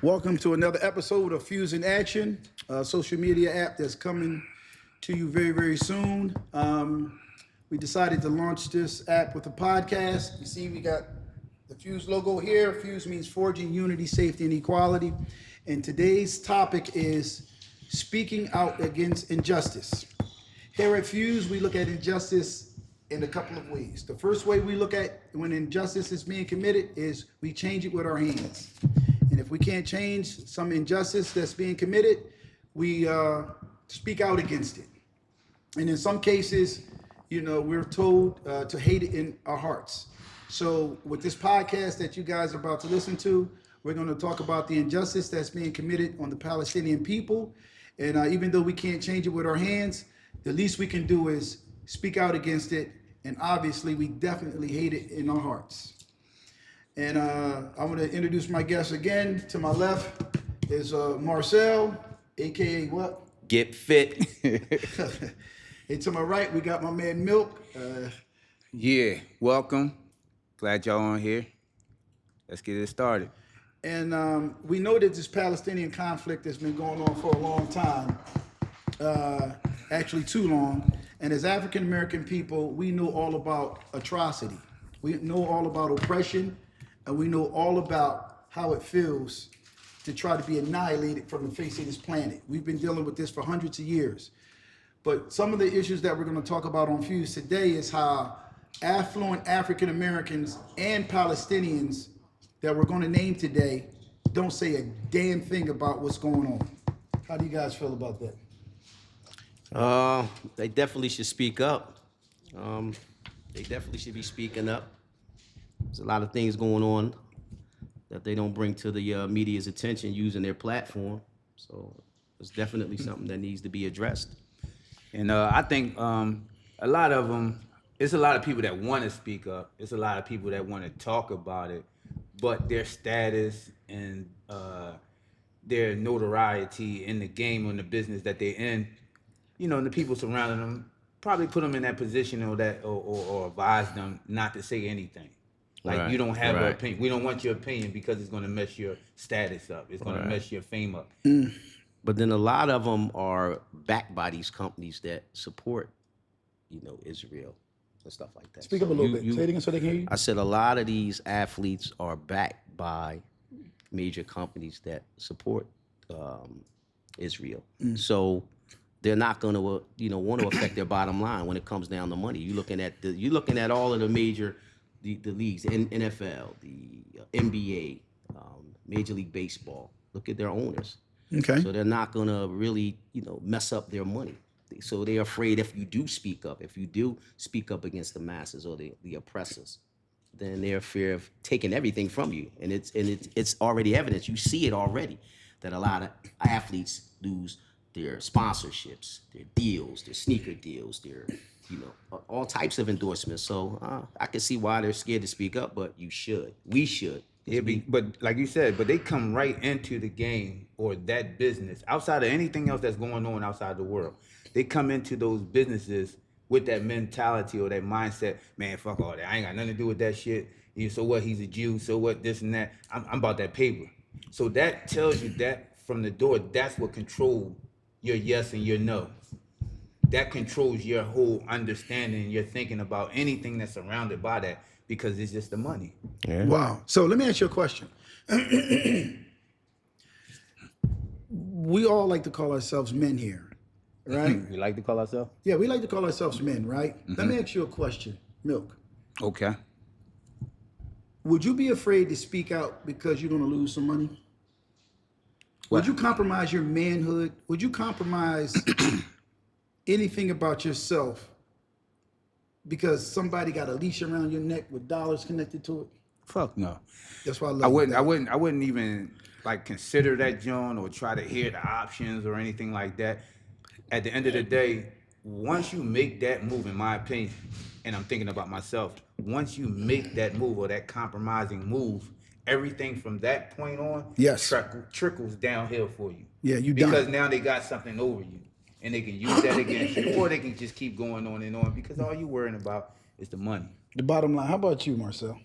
Welcome to another episode of Fuseinaction, a social media app that's coming to you very, very soon. We decided to launch this app with a podcast. You see, we got the Fuse logo here. Fuse means forging unity, safety, and equality. And today's topic is speaking out against injustice. Here at Fuse, we look at injustice in a couple of ways. The first way we look at when injustice is being committed is we change it with our hands. And if we can't change some injustice that's being committed, we speak out against it. And in some cases, we're told to hate it in our hearts. So with this podcast that you guys are about to listen to, we're going to talk about the injustice that's being committed on the Palestinian people. And even though we can't change it with our hands, the least we can do is speak out against it. And obviously, we definitely hate it in our hearts. And I want to introduce my guest again. To my left is Marcel, aka what? Get fit. And to my right, we got my man Milk. Yeah, welcome. Glad y'all on here. Let's get it started. And we know that this Palestinian conflict has been going on for a long time, actually too long. And as African American people, we know all about atrocity. We know all about oppression, and we know all about how it feels to try to be annihilated from the face of this planet. We've been dealing with this for hundreds of years. But some of the issues that we're going to talk about on Fuse today is how affluent African Americans and Palestinians that we're going to name today don't say a damn thing about what's going on. How do you guys feel about that? They definitely should speak up. They definitely should be speaking up. There's a lot of things going on that they don't bring to the media's attention using their platform. So it's definitely something that needs to be addressed. And I think a lot of them, it's a lot of people that want to speak up. It's a lot of people that want to talk about it, but their status and their notoriety in the game or in the business that they're in, and the people surrounding them probably put them in that position or advise them not to say anything. Like, Right, you don't have an right. opinion. We don't want your opinion because it's going to mess your status up. It's going to mess your fame up. But then a lot of them are backed by these companies that support, Israel and stuff like that. Speak up a So little bit. Say it again so they can hear you. I said a lot of these athletes are backed by major companies that support Israel. So they're not going to, want to affect their bottom line when it comes down to money. You're looking at all of the major the leagues, the NFL, the NBA, Major League Baseball. Look at their owners. Okay. So they're not going to really, mess up their money. So they're afraid if you do speak up against the masses or the oppressors, then they're fear of taking everything from you. And it's already evidence. You see it already that a lot of athletes lose their sponsorships, their deals, their sneaker deals, their all types of endorsements. So I can see why they're scared to speak up, but we should. But like you said, but they come right into the game or that business outside of anything else that's going on outside the world. They come into those businesses with that mentality or that mindset. Man, fuck all that. I ain't got nothing to do with that shit. So what? He's a Jew. So what? This and that. I'm about that paper. So that tells you that from the door. That's what controls your yes and your no. That controls your whole understanding, your thinking about anything that's surrounded by that, because it's just the money. Yeah. Wow. So let me ask you a question. We all like to call ourselves men here, right? We like to call ourselves? Yeah, we like to call ourselves men, right? Let me ask you a question, Milk. Okay. Would you be afraid to speak out because you're going to lose some money? Would you compromise your manhood? Would you compromise anything about yourself because somebody got a leash around your neck with dollars connected to it? Fuck no. That's why I love I wouldn't even like consider that, John, or try to hear the options or anything like that. At the end of the day, once you make that move, in my opinion, and I'm thinking about myself, once you make that move or that compromising move, everything from that point on trickles downhill for you. Yeah, you done. Because now they got something over you, and they can use that against you, or they can just keep going on and on because all you worrying about is the money. The bottom line. How about you, Marcel?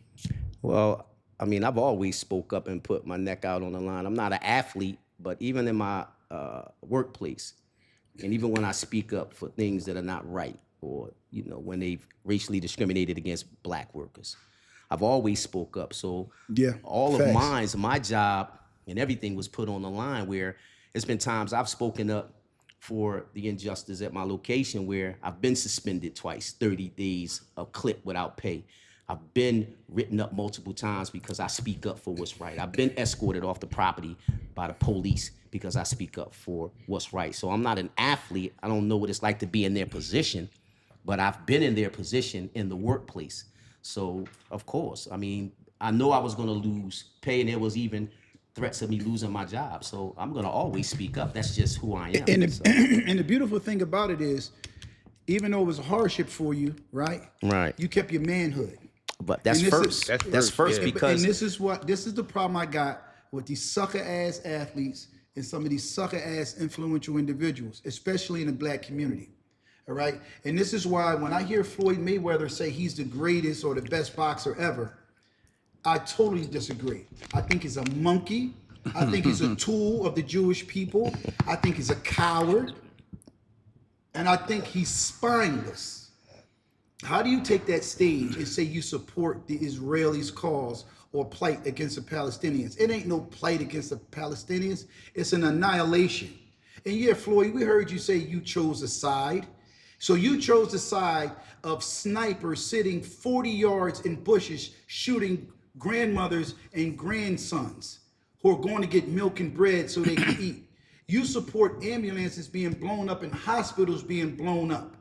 Well, I mean, I've always spoke up and put my neck out on the line. I'm not an athlete, but even in my workplace, and even when I speak up for things that are not right, or when they've racially discriminated against black workers, I've always spoke up. So Yeah, all of facts. my job and everything was put on the line, where it's been times I've spoken up for the injustice at my location where I've been suspended twice, 30 days of clip without pay. I've been written up multiple times because I speak up for what's right. I've been escorted off the property by the police because I speak up for what's right. So I'm not an athlete. I don't know what it's like to be in their position, but I've been in their position in the workplace. So of course, I mean, I know I was gonna lose pay, and there was even threats of me losing my job. So I'm gonna always speak up. That's just who I am. And So, and the beautiful thing about it is, even though it was a hardship for you, right? Right. You kept your manhood. but that's And this is- first. That's That's first, first yeah. because And this is the problem I got with these sucker ass athletes and some of these sucker ass influential individuals, especially in the black community. All right. And this is why when I hear Floyd Mayweather say he's the greatest or the best boxer ever, I totally disagree. I think he's a monkey. I think he's a tool of the Jewish people. I think he's a coward. And I think he's spineless. How do you take that stage and say you support the Israelis' cause or plight against the Palestinians? It ain't no plight against the Palestinians. It's an annihilation. And yeah, Floyd, we heard you say you chose a side. So you chose the side of snipers sitting 40 yards in bushes shooting grandmothers and grandsons who are going to get milk and bread so they can eat. You support ambulances being blown up and hospitals being blown up.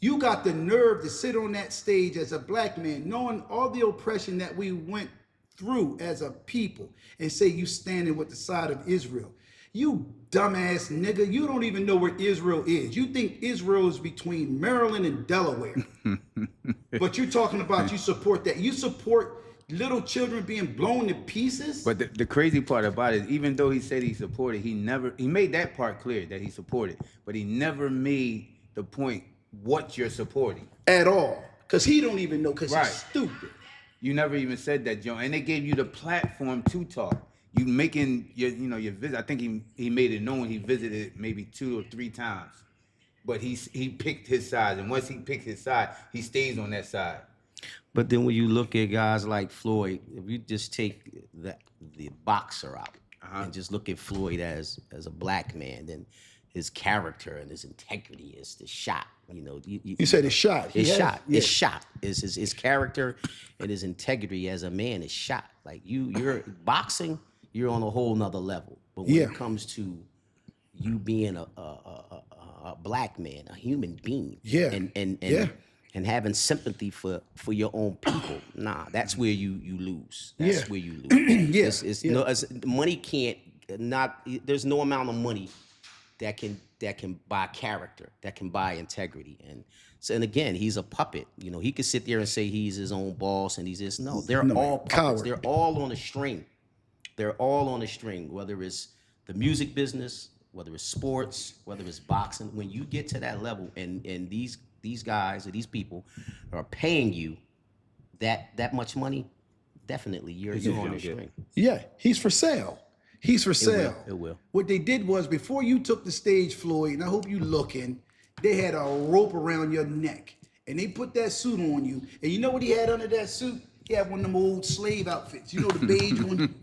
You got the nerve to sit on that stage as a black man, knowing all the oppression that we went through as a people, and say you standing with the side of Israel. You dumbass nigga, you don't even know where Israel is. You think Israel is between Maryland and Delaware. But you're talking about you support that. You support little children being blown to pieces? But the crazy part about it, even though he said he supported, he made that part clear that he supported, but he never made the point what you're supporting. At all. Because he don't even know, because Right. he's stupid. You never even said that, Joe, and they gave you the platform to talk. You making your visit. I think he made it known he visited maybe 2 or 3 times, but he picked his side, and once he picked his side, he stays on that side. But then when you look at guys like Floyd, if you just take the boxer out and just look at Floyd as a black man, then his character and his integrity is the shot. You said it's shot. It's Yeah. shot. Yeah. It's shot. Is his character and his integrity as a man is shot. Like you're boxing, you're on a whole nother level. But when Yeah. it comes to you being a black man, a human being, Yeah. and Yeah. and having sympathy for your own people, that's where you lose. That's Yeah. where you lose. Yeah. Money can't there's no amount of money that can buy character, that can buy integrity. And again, he's a puppet. He could sit there and say he's his own boss and he's this. No, they're all puppets. coward. They're all on a string. They're all on a string, whether it's the music business, whether it's sports, whether it's boxing. When you get to that level and these guys or these people are paying you that much money, definitely you're on a string. Yeah, he's for sale. He's for sale. It will. What they did was, before you took the stage, Floyd, and I hope you looking, they had a rope around your neck. And they put that suit on you. And you know what he had under that suit? He had one of them old slave outfits. You know, the beige one?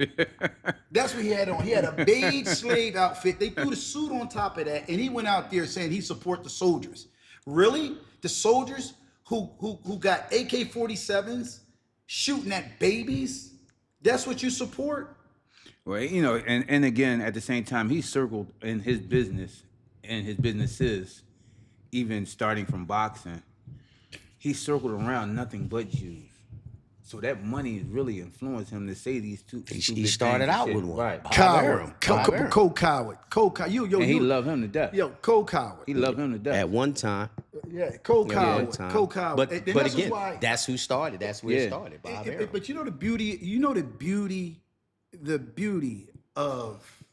That's what he had on. He had a beige slave outfit. They threw the suit on top of that, and he went out there saying he support the soldiers. Really? The soldiers who got AK-47s shooting at babies? That's what you support? Well, and again, at the same time, he circled in his business and his businesses, even starting from boxing, he circled around nothing but Jews. So that money has really influenced him to say these two. He started out with one. Right. Coward. Coward. Co-coward. And he loved him to death. Yo, co-coward. He loved him to death. At one time. Yeah, co-coward. One time. Co-coward. But And again, this is why, that's who started. That's where it started. Barbaro. but you know the beauty of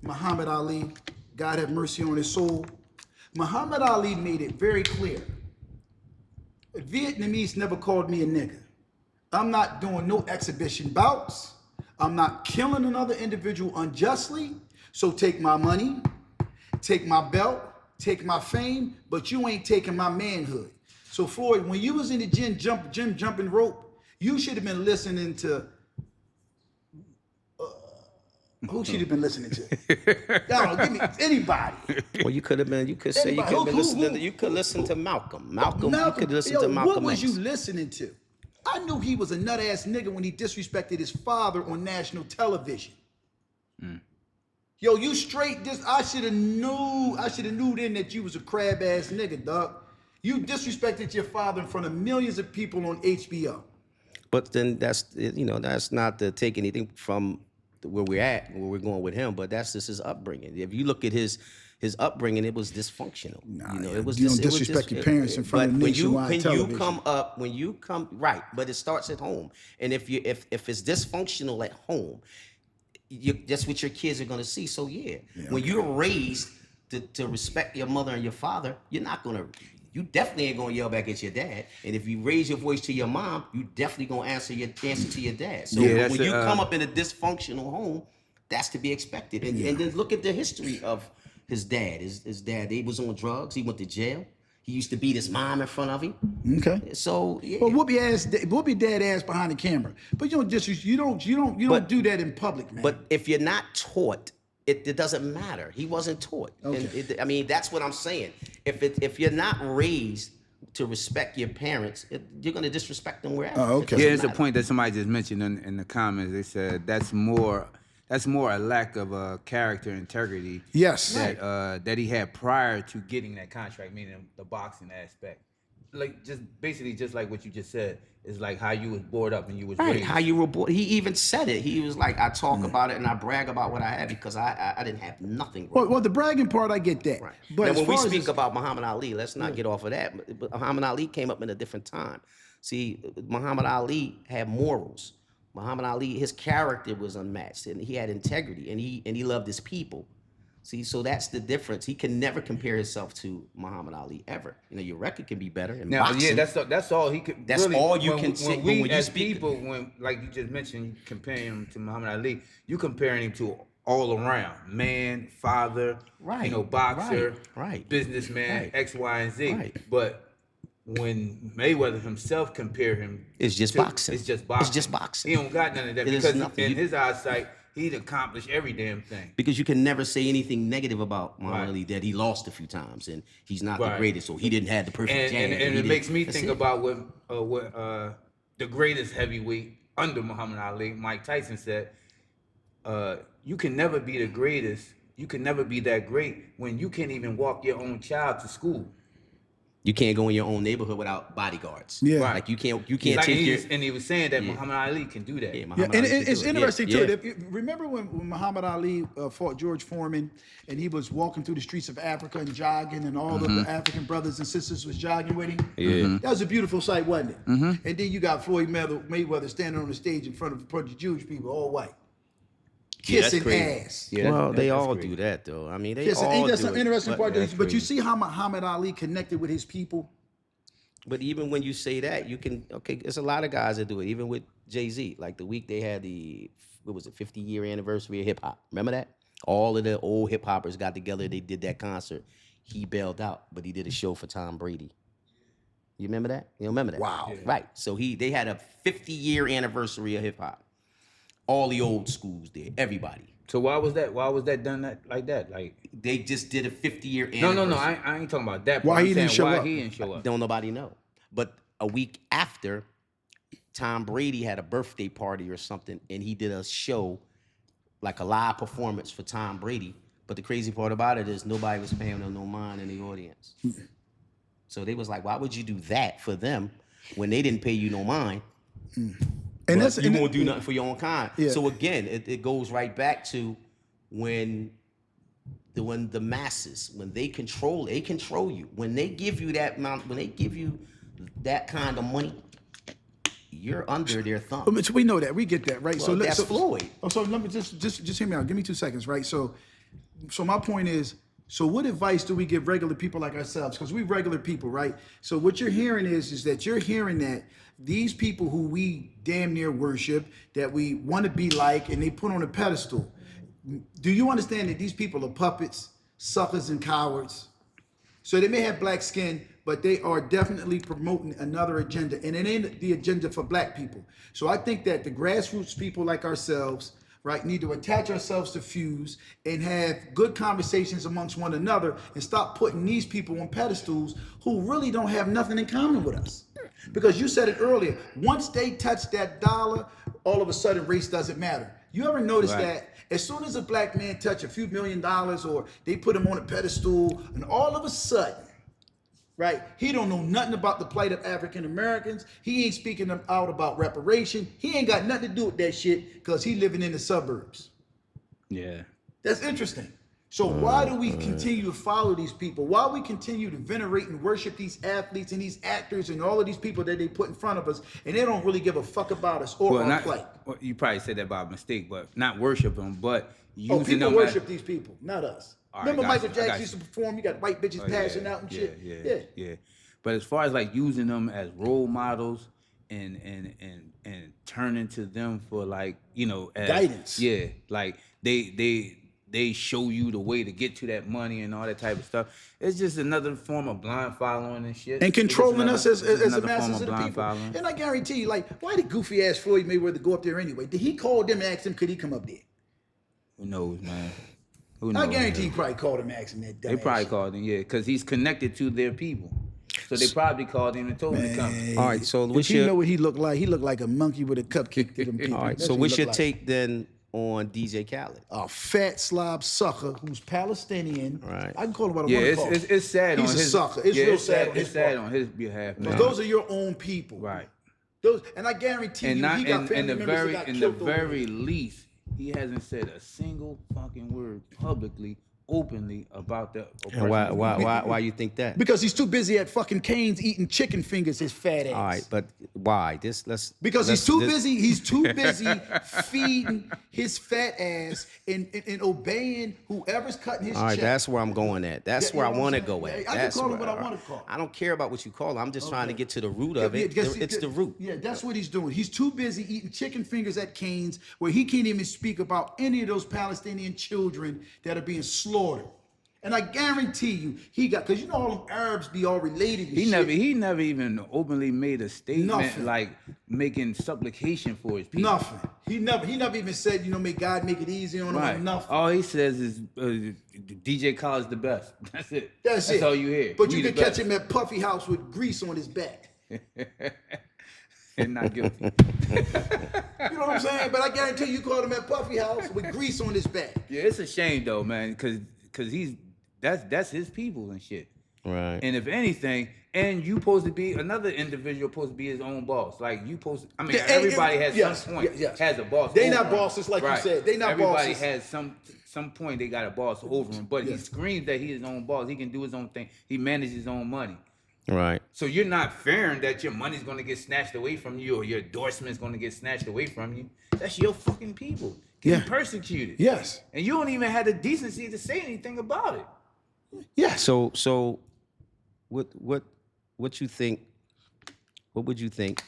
Muhammad Ali, God have mercy on his soul. Muhammad Ali made it very clear. Vietnamese never called me a nigga. I'm not doing no exhibition bouts. I'm not killing another individual unjustly. So take my money, take my belt, take my fame, but you ain't taking my manhood. So Floyd, when you was in the gym jumping rope, you should have been listening to. Who should have been listening to? No, give me anybody. Well, you could have been. You could say you could have been listening. You could listen to Malcolm. Malcolm. You could listen to Malcolm. What was X. you listening to? I knew he was a nut ass nigga when he disrespected his father on national television. Yo, you straight this. I should have knew then that you was a crab ass nigga, dog. You disrespected your father in front of millions of people on HBO. But then that's not to take anything from where we're at, where we're going with him. But that's just his upbringing. If you look at his upbringing, it was dysfunctional. It was. You don't disrespect your parents in front of nationwide television. When you come right, but it starts at home. And if it's dysfunctional at home, that's what your kids are going to see. So when you're raised to respect your mother and your father, you definitely ain't gonna yell back at your dad. And if you raise your voice to your mom, you definitely gonna answer to your dad. So when you come up in a dysfunctional home, that's to be expected. And then look at the history of his dad. His dad, he was on drugs. He went to jail. He used to beat his mom in front of him. Okay. So Well, whoop your dad ass behind the camera. But you don't do that in public, man. But if you're not taught, it doesn't matter. He wasn't taught. Okay. And that's what I'm saying. If you're not raised to respect your parents, you're going to disrespect them wherever. Oh, okay. Yeah, it's a point that somebody just mentioned in the comments. They said that's more a lack of character integrity. Yes. That he had prior to getting that contract, meaning the boxing aspect. Like just like what you just said. It's like how you was brought up and you was raised. How you were born. He even said it. He was like, I talk about it and I brag about what I had because I didn't have nothing. Well, the bragging part, I get that. Right. But now, as when we far speak as about Muhammad Ali, let's not get off of that. But Muhammad Ali came up in a different time. See, Muhammad Ali had morals. Muhammad Ali, his character was unmatched, and he had integrity, and he loved his people. See, so that's the difference. He can never compare himself to Muhammad Ali ever. Your record can be better. In boxing, that's all he could. That's really, all you can when say. We when you as speak, people, when like you just mentioned, you comparing him to Muhammad Ali, you comparing him to all around man, father, right? Boxer, right? Businessman, Right. X, Y, and Z. Right. But when Mayweather himself compare him, It's just boxing. It's just boxing. It's just boxing. He don't got none of that It is because nothing. in his eyesight, he'd accomplished every damn thing. Because you can never say anything negative about Muhammad Right. Ali, that he lost a few times and he's not the Right. greatest, or he didn't have the perfect jab. And it makes me think it. about what the greatest heavyweight under Muhammad Ali, Mike Tyson, said. You can never be the greatest. You can never be that great when you can't even walk your own child to school. You can't go in your own neighborhood without bodyguards. Yeah. Like you can't Like, take your. and he was saying that Muhammad Ali can do that. Yeah, Yeah, Muhammad and Ali could it's do it. interesting Yeah, too. yeah. Remember when Muhammad Ali fought George Foreman, and he was walking through the streets of Africa and jogging, and all of the African brothers and sisters was jogging with him. Yeah. That was a beautiful sight, wasn't it? And then you got Floyd Mayweather standing on the stage in front of a bunch of Jewish people, all white, kissing ass. Yeah, Well, they that's all crazy. do that though. I mean, they Kissing. all Ain't that do some it. interesting part? that's But you crazy. see how Muhammad Ali connected with his people. But even when you say that, you can there's a lot of guys that do it. Even with Jay-Z, like the week they had the 50-year anniversary of hip hop. Remember that? All of the old hip hoppers got together. They did that concert. He bailed out, but he did a show for Tom Brady. You remember that? You don't remember that? Wow. Yeah. Right. So they had a 50-year anniversary of hip hop. All the old schools there, everybody. So why was that done like that? Like They just did a 50-year anniversary. no, I ain't talking about that. Why I'm he didn't saying show why up? he didn't show up? Don't nobody know. But a week after, Tom Brady had a birthday party or something, and he did a show, like a live performance for Tom Brady. But the crazy part about it is nobody was paying him no mind in the audience. So they was like, why would you do that for them when they didn't pay you no mind? And You won't do nothing for your own kind. Yeah. So again, it goes right back to when the masses, when they control you. When they give you that amount, when they give you that kind of money, you're under their thumb. So we know that. We get that, right? Well, that's Floyd. So let me just hear me out. Give me 2 seconds, right? So my point is, So what advice do we give regular people like ourselves? Because we regular people, right? So what you're hearing is that you're hearing that these people who we damn near worship, that we want to be like, and they put on a pedestal. Do you understand that these people are puppets, suckers, and cowards? So they may have black skin, but they are definitely promoting another agenda, and it ain't the agenda for black people. So I think that the grassroots people like ourselves, right, need to attach ourselves to Fuse and have good conversations amongst one another and stop putting these people on pedestals who really don't have nothing in common with us. Because you said it earlier, once they touch that dollar, all of a sudden race doesn't matter. You ever notice that as soon as a black man touch a few $1 million or they put him on a pedestal, and all of a sudden, right, he don't know nothing about the plight of African Americans. He ain't speaking out about reparation. He ain't got nothing to do with that shit because he living in the suburbs. Yeah. That's interesting. So why do we continue to follow these people? Why we continue to venerate and worship these athletes and these actors and all of these people that they put in front of us, and they don't really give a fuck about us or our plight? Well, you probably said that by mistake, but not worship them, but using People them worship these people, not us. All right, Remember got Michael you, I got Jackson used to perform, you got white bitches passing out and shit? Yeah. But as far as like using them as role models and turning to them for like, you know, as guidance. Yeah, like they show you the way to get to that money and all that type of stuff. It's just another form of blind following and shit. And controlling us as the masses of the blind people. following. And I guarantee you, like, why did goofy ass Floyd Mayweather go up there anyway? Did he call them and ask them, could he come up there? Who knows, man? Who knows? I guarantee he probably called him and asked him that dumb They probably shit. called him, yeah, because he's connected to their people. So they probably called him and told him to come. All right, so If what's you know your what he looked like? He looked like a monkey with a cupcake to them people. all right? That's So what what's he your looked like. take then on DJ Khaled? A fat slob sucker who's Palestinian. Right. I can call him what I Yeah, want to call him. it's sad He's on a his sucker. It's real sad on his It's sad part. on his behalf, man. Those are your own people. Right. Those, and I guarantee And you, not he got in family the members very that got in the killed over very it. least, he hasn't said a single fucking word publicly, openly about the oppression. And why you think that? Because he's too busy at fucking Cane's eating chicken fingers, his fat ass. All right, but why? Because he's too busy feeding his fat ass and obeying whoever's cutting his All right, check. that's where I'm going at. That's Yeah, where you I know want to what I'm go saying? at. I can That's call it where what I wanna call it. I don't care about what you call it. I'm just trying to get to the root of it. because It's the root. Yeah, that's what he's doing. He's too busy eating chicken fingers at Cane's, where he can't even speak about any of those Palestinian children that are being slaughtered. And I guarantee you, he got, because you know all them Arabs be all related and He shit. never even openly made a statement Nothing. like making supplication for his people. Nothing. He never even said, you know, may God make it easy on him or Right. nothing. All he says is DJ Khaled's the best. That's it. That's it. all you hear. But We you the could catch best. him at Puffy House with grease on his back. And not guilty. You know what I'm saying? But I guarantee you called him at Puffy House with grease on his back. Yeah, it's a shame though, man, because that's his people and shit. Right. And if anything, and you supposed to be another individual supposed to be his own boss. Like you supposed to, I mean, Yeah, everybody has yes, some point yes. has a boss. They over not him. bosses like you Right. said. They not Everybody bosses. has some point they got a boss over him, but he Yes. screams that he's his own boss. He can do his own thing. He manages his own money. Right. So you're not fearing that your money's gonna get snatched away from you or your endorsement's gonna get snatched away from you. That's your fucking people getting Yeah. persecuted. Yes. And you don't even have the decency to say anything about it. Yes. So what you think? What would you think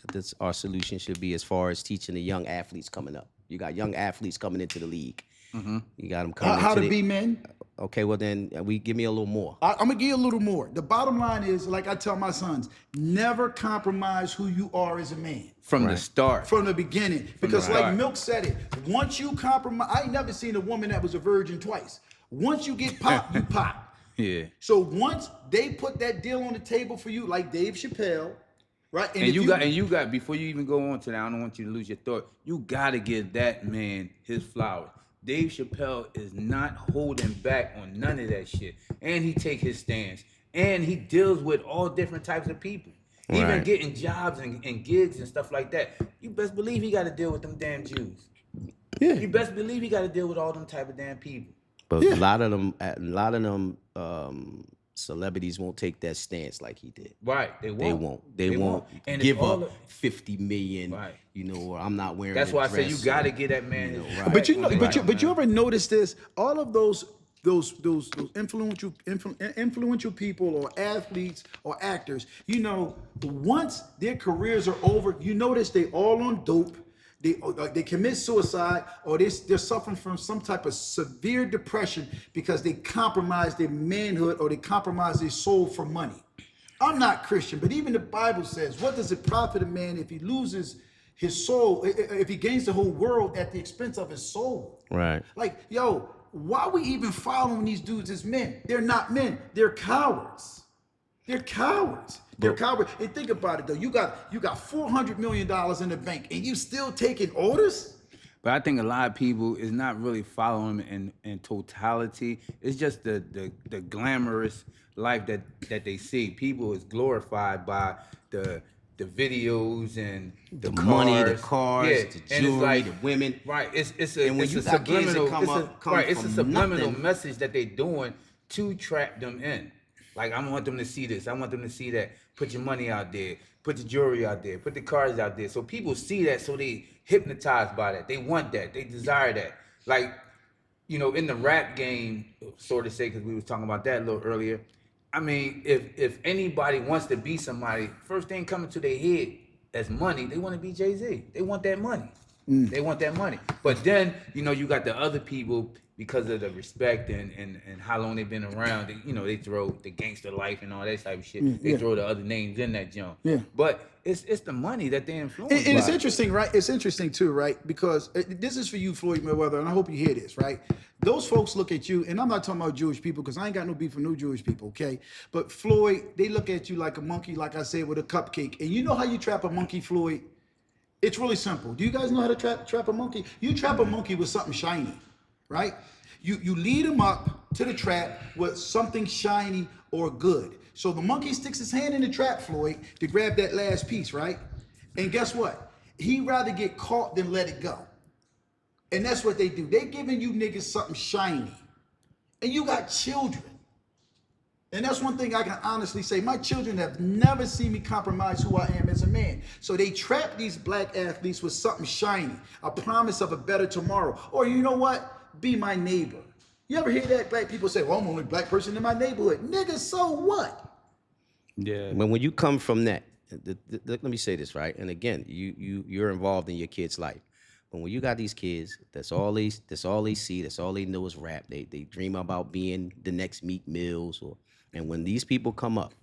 that this our solution should be as far as teaching the young athletes coming up? You got young athletes coming into the league. You got them coming. How into to the, be men? Okay, well then give me a little more. I'm gonna give you a little more. The bottom line is, like I tell my sons, never compromise who you are as a man From the start. from the beginning. Because the like start. Milk said it, once you compromise, I ain't never seen a woman that was a virgin twice. Once you get popped, you pop. Yeah. So once they put that deal on the table for you, like Dave Chappelle, right? And if you got before you even go on to that, I don't want you to lose your thought. You gotta give that man his flowers. Dave Chappelle is not holding back on none of that shit. And he take his stance. And he deals with all different types of people. Even Right. getting jobs and gigs and stuff like that. You best believe he gotta deal with them damn Jews. Yeah. You best believe he gotta deal with all them type of damn people. But a lot of them celebrities won't take that stance like he did. Right. They won't. They won't And it's give all up 50 million. Right. You know, or I'm not wearing. That's a why I say you dress, gotta or, get that man his right. respect But you on know, his but you right, ever notice this? All of those those influential people or athletes or actors, you know, once their careers are over, you notice they all on dope. They commit suicide, or they're suffering from some type of severe depression because they compromise their manhood or they compromise their soul for money. I'm not Christian, but even the Bible says, what does it profit a man if he loses his soul, if he gains the whole world at the expense of his soul? Right. Like, yo, why are we even following these dudes as men? They're not men. They're cowards. They're cowards. They're cowards. And think about it though. You got $400 million in the bank, and you still taking orders? But I think a lot of people is not really following in totality. It's just the glamorous life that they see. People is glorified by the videos and the cars. Money, the cars, yeah. the And it's jewelry, like, the women. Right. It's And when it's you a got kids that subliminal. come It's a from subliminal nothing. message that they doing to trap them in. Like, I want them to see this. I want them to see that. Put your money out there. Put the jewelry out there. Put the cars out there. So people see that, so they hypnotized by that. They want that. They desire that. Like, you know, in the rap game, sort of say, because we was talking about that a little earlier. I mean, if anybody wants to be somebody, first thing coming to their head as money, they want to be Jay-Z. They want that money. They want that money. But then, you know, you got the other people, because of the respect and how long they've been around, they throw the gangster life and all that type of shit. They throw the other names in that junk. Yeah. But it's the money that they influence. And it's interesting, right? It's interesting too, right? Because this is for you, Floyd Mayweather, and I hope you hear this, right? Those folks look at you, and I'm not talking about Jewish people because I ain't got no beef with no Jewish people, okay? But Floyd, they look at you like a monkey, like I said, with a cupcake. And you know how you trap a monkey, Floyd? It's really simple. Do you guys know how to trap a monkey? You trap a monkey with something shiny, right? You lead him up to the trap with something shiny or good. So the monkey sticks his hand in the trap, Floyd, to grab that last piece, right? And guess what? He'd rather get caught than let it go. And that's what they do. They giving you niggas something shiny. And you got children. And that's one thing I can honestly say. My children have never seen me compromise who I am as a man. So they trap these black athletes with something shiny, a promise of a better tomorrow. Or you know what? Be my neighbor. You ever hear that black people say, well, I'm the only black person in my neighborhood? Nigga, so what? Yeah. When you come from that, let me say this, right? And again, you're involved in your kid's life. But when you got these kids, that's all they see, that's all they know is rap. They dream about being the next Meek Mills, and when these people come up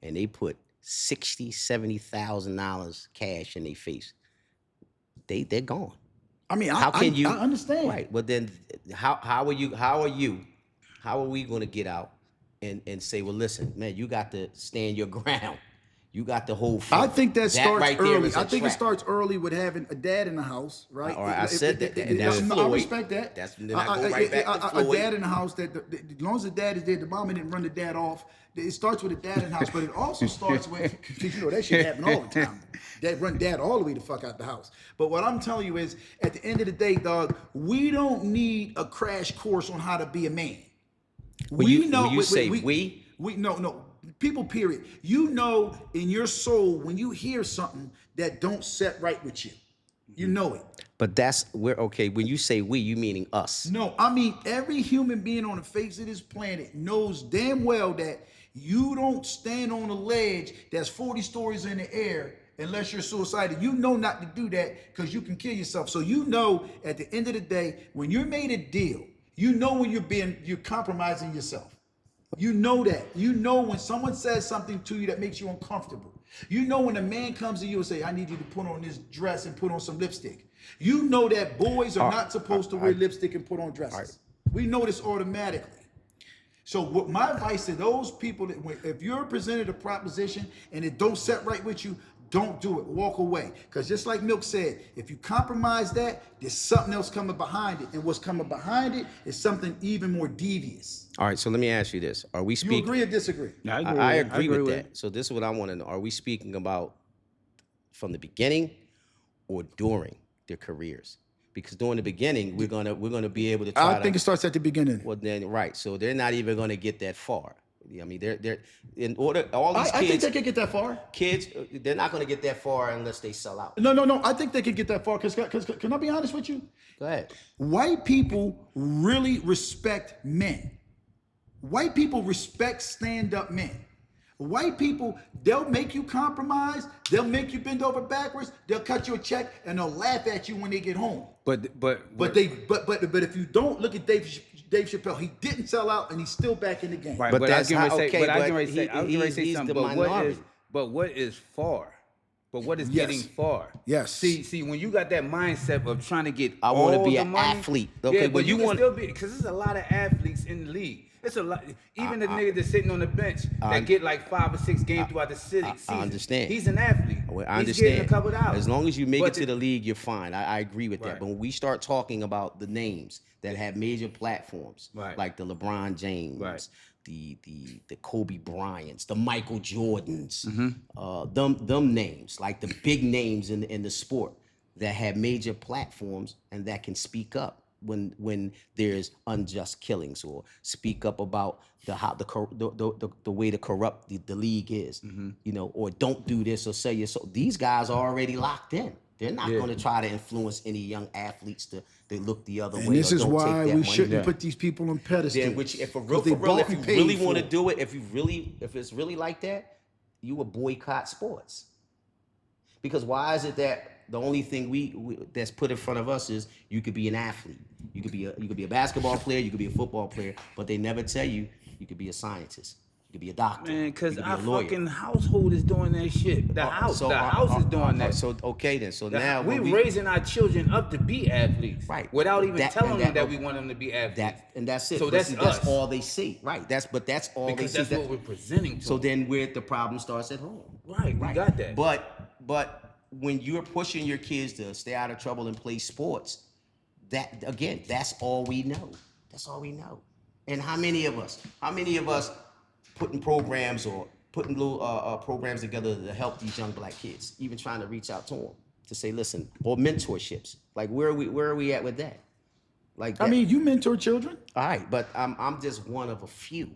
and they put $60,000-$70,000 cash in their face, they're gone. I mean, How can you? I understand. Right, but then how are we going to get out and say, well, listen, man, you got to stand your ground. You got to hold firm. I think that starts right there early. is a I think it trap. starts early with having a dad in the house, right? All right, I said that, and that's I Floyd. respect that. Then I go right back to Floyd. A dad in the house that, as long as the dad is there, the mama didn't run the dad off. It starts with a dad in the house, but it also starts with, because you know that shit happen all the time. Dad run dad all the way the fuck out the house. But what I'm telling you is, at the end of the day, dog, we don't need a crash course on how to be a man. When you say we, no. People, period. You know in your soul when you hear something that don't set right with you. You know it. but that's where, okay, when you say we, you meaning us. No, I mean every human being on the face of this planet knows damn well that you don't stand on a ledge that's 40 stories in the air unless you're suicidal. You know not to do that because you can kill yourself. So you know at the end of the day, when you're made a deal, you know when you're compromising yourself. You know that. You know when someone says something to you that makes you uncomfortable. You know when a man comes to you and say, I need you to put on this dress and put on some lipstick. You know that boys are not supposed to wear lipstick and put on dresses. We know this automatically. So what my advice to those people, if you're presented a proposition and it don't set right with you, don't do it. Walk away. Because just like Milk said, if you compromise that, there's something else coming behind it. And what's coming behind it is something even more devious. All right, so let me ask you this. Are we You speaking? agree or disagree? I agree with that. So this is what I want to know. Are we speaking about from the beginning or during their careers? Because during the beginning, we're gonna be able to try I think it starts at the beginning. Well, then, right. So they're not even going to get that far. I mean, they're in order. All these I think kids, they could get that far. they're not going to get that far unless they sell out. No. I think they could get that far. Because can I be honest with you? Go ahead. White people really respect men. White people respect stand-up men. White people, they'll make you compromise. They'll make you bend over backwards. They'll cut you a check, and they'll laugh at you when they get home. But if you don't look at Dave Chappelle, he didn't sell out, and he's still back in the game. Right, But but that's I was how- going to say, okay, but I was but going to say, he's something. the minority. But what is far? But what is Yes. getting far? Yes. See, when you got that mindset of trying to get I wanna all be the an money, athlete. Okay, yeah, but but you you can want- still be, because there's a lot of athletes in the league. It's a lot. Even the nigga that's sitting on the bench that get like 5 or 6 games throughout the city. I understand. He's an athlete. Well, I He's understand. getting a couple dollars. As long as you make But it to the league, you're fine. I agree with that. Right. But when we start talking about the names that have major platforms, Right. like the LeBron James, Right. the Kobe Bryants, the Michael Jordans, Mm-hmm. them names, like the big names in the sport that have major platforms and that can speak up when there's unjust killings, or speak up about the way the corrupt the league is, you know, or don't do this or say you so. These guys are already locked in. They're not Yeah. going to try to influence any young athletes to look the other And way. this or is don't why take that we money. shouldn't put these people on pedestals. Then, which if for real, 'cause they bought if and you paid really for want to it. do it, if it's really like that, you would boycott sports. Because why is it that the only thing we that's put in front of us is you could be an athlete, you could be a basketball player, you could be a football player, but they never tell you you could be a scientist, you could be a doctor, Man, you because could be our a lawyer. fucking household is doing that shit. The house is doing that. So okay then. So now We're when raising our children up to be athletes, Right. Without even That- telling and them that- that we want them to be athletes. that's it. So But that's see, us. that's all they see, right? That's all Because they see. that's what we're presenting to So them. then where the problem starts at home. Right, we got that. But when you're pushing your kids to stay out of trouble and play sports, that's all we know. That's all we know. And how many of us putting programs or putting little programs together to help these young black kids, even trying to reach out to them to say, listen, or mentorships. Like where are we at with that? Like I that. mean, you mentor children. All right, but I'm just one of a few.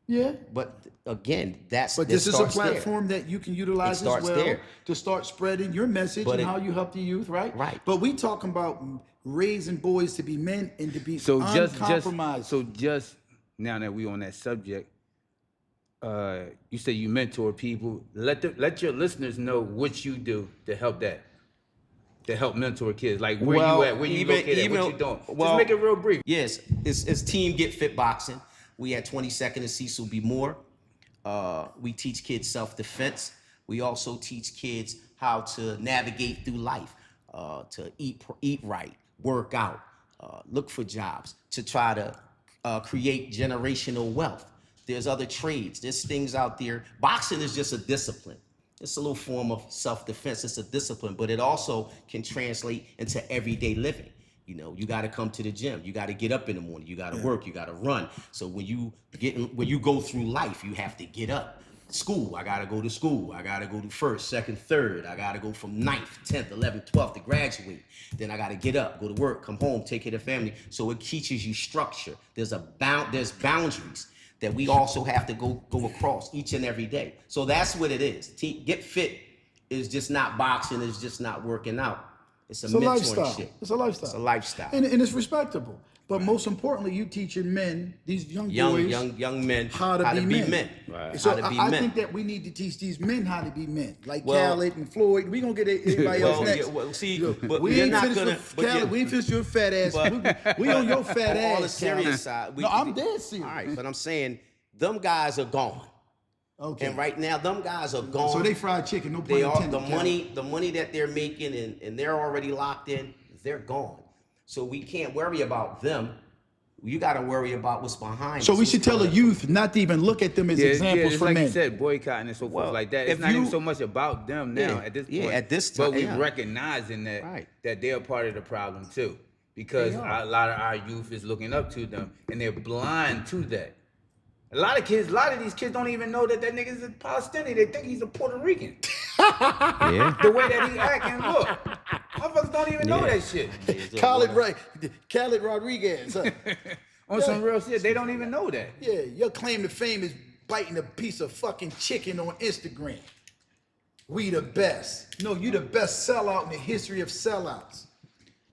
Yeah. But again, this This is a starts there. platform that you can utilize It starts as well there. to start spreading your message But and it- how you help the youth, right? Right. But we talking about raising boys to be men and to be So uncompromised. just now that we on that subject, you say you mentor people. Let your listeners know what you do to help mentor kids. Like where Well, you at, where you even- located, even- what you doing. well- Just make it real brief. Yes, it's Team Get Fit Boxing. We at 22nd and Cecil B. Moore. We teach kids self-defense. We also teach kids how to navigate through life, to eat right, work out, look for jobs, to try to create generational wealth. There's other trades. There's things out there. Boxing is just a discipline. It's a little form of self-defense. It's a discipline, but it also can translate into everyday living. You know, you got to come to the gym. You got to get up in the morning. You got to work. You got to run. So when you go through life, you have to get up. School, I got to go to school. I got to go to first, second, third. I got to go from 9th, 10th, 11th, 12th to graduate. Then I got to get up, go to work, come home, take care of the family. So it teaches you structure. There's boundaries that we also have to go across each and every day. So that's what it is. Get fit is just not boxing. It's just not working out. It's a It's a mentoring lifestyle. shit. It's a lifestyle. It's a lifestyle. And it's respectable. But most importantly, you teaching men, these young boys, young men how to be men. Right. So How to be I men. think that we need to teach these men how to be men, like Well- Khaled and Floyd. We gonna get everybody else Well, next. yeah, well, see, but we you're ain't not finished gonna- with but Khaled. you're- We ain't finished your fat ass. But- we on your fat ass. On the serious Khaled. side, No, I'm dead serious. All right, but I'm saying them guys are gone, Okay. and right now them guys are gone. So they fried chicken. No pun They are intended. the Khaled. money that they're making, and they're already locked in. They're gone, so we can't worry about them. You got to worry about what's behind. So us, we should what's tell the behind- youth not to even look at them as examples it's for like men. you said, boycotting and so forth Well, like that. if It's not even you- so much about them now Yeah, at this yeah, point. at this but time, we're yeah. recognizing that Right. that they're part of the problem too, because They are. a lot of our youth is looking up to them and they're blind to that. A lot of these kids don't even know that nigga's a Palestinian. They think he's a Puerto Rican. Yeah. The way that he act and look, motherfuckers don't even know Yeah. that shit. Khaled Rodriguez. Huh? On some real shit, they don't even know that. Yeah, your claim to fame is biting a piece of fucking chicken on Instagram. We the best. No, you the best sellout in the history of sellouts.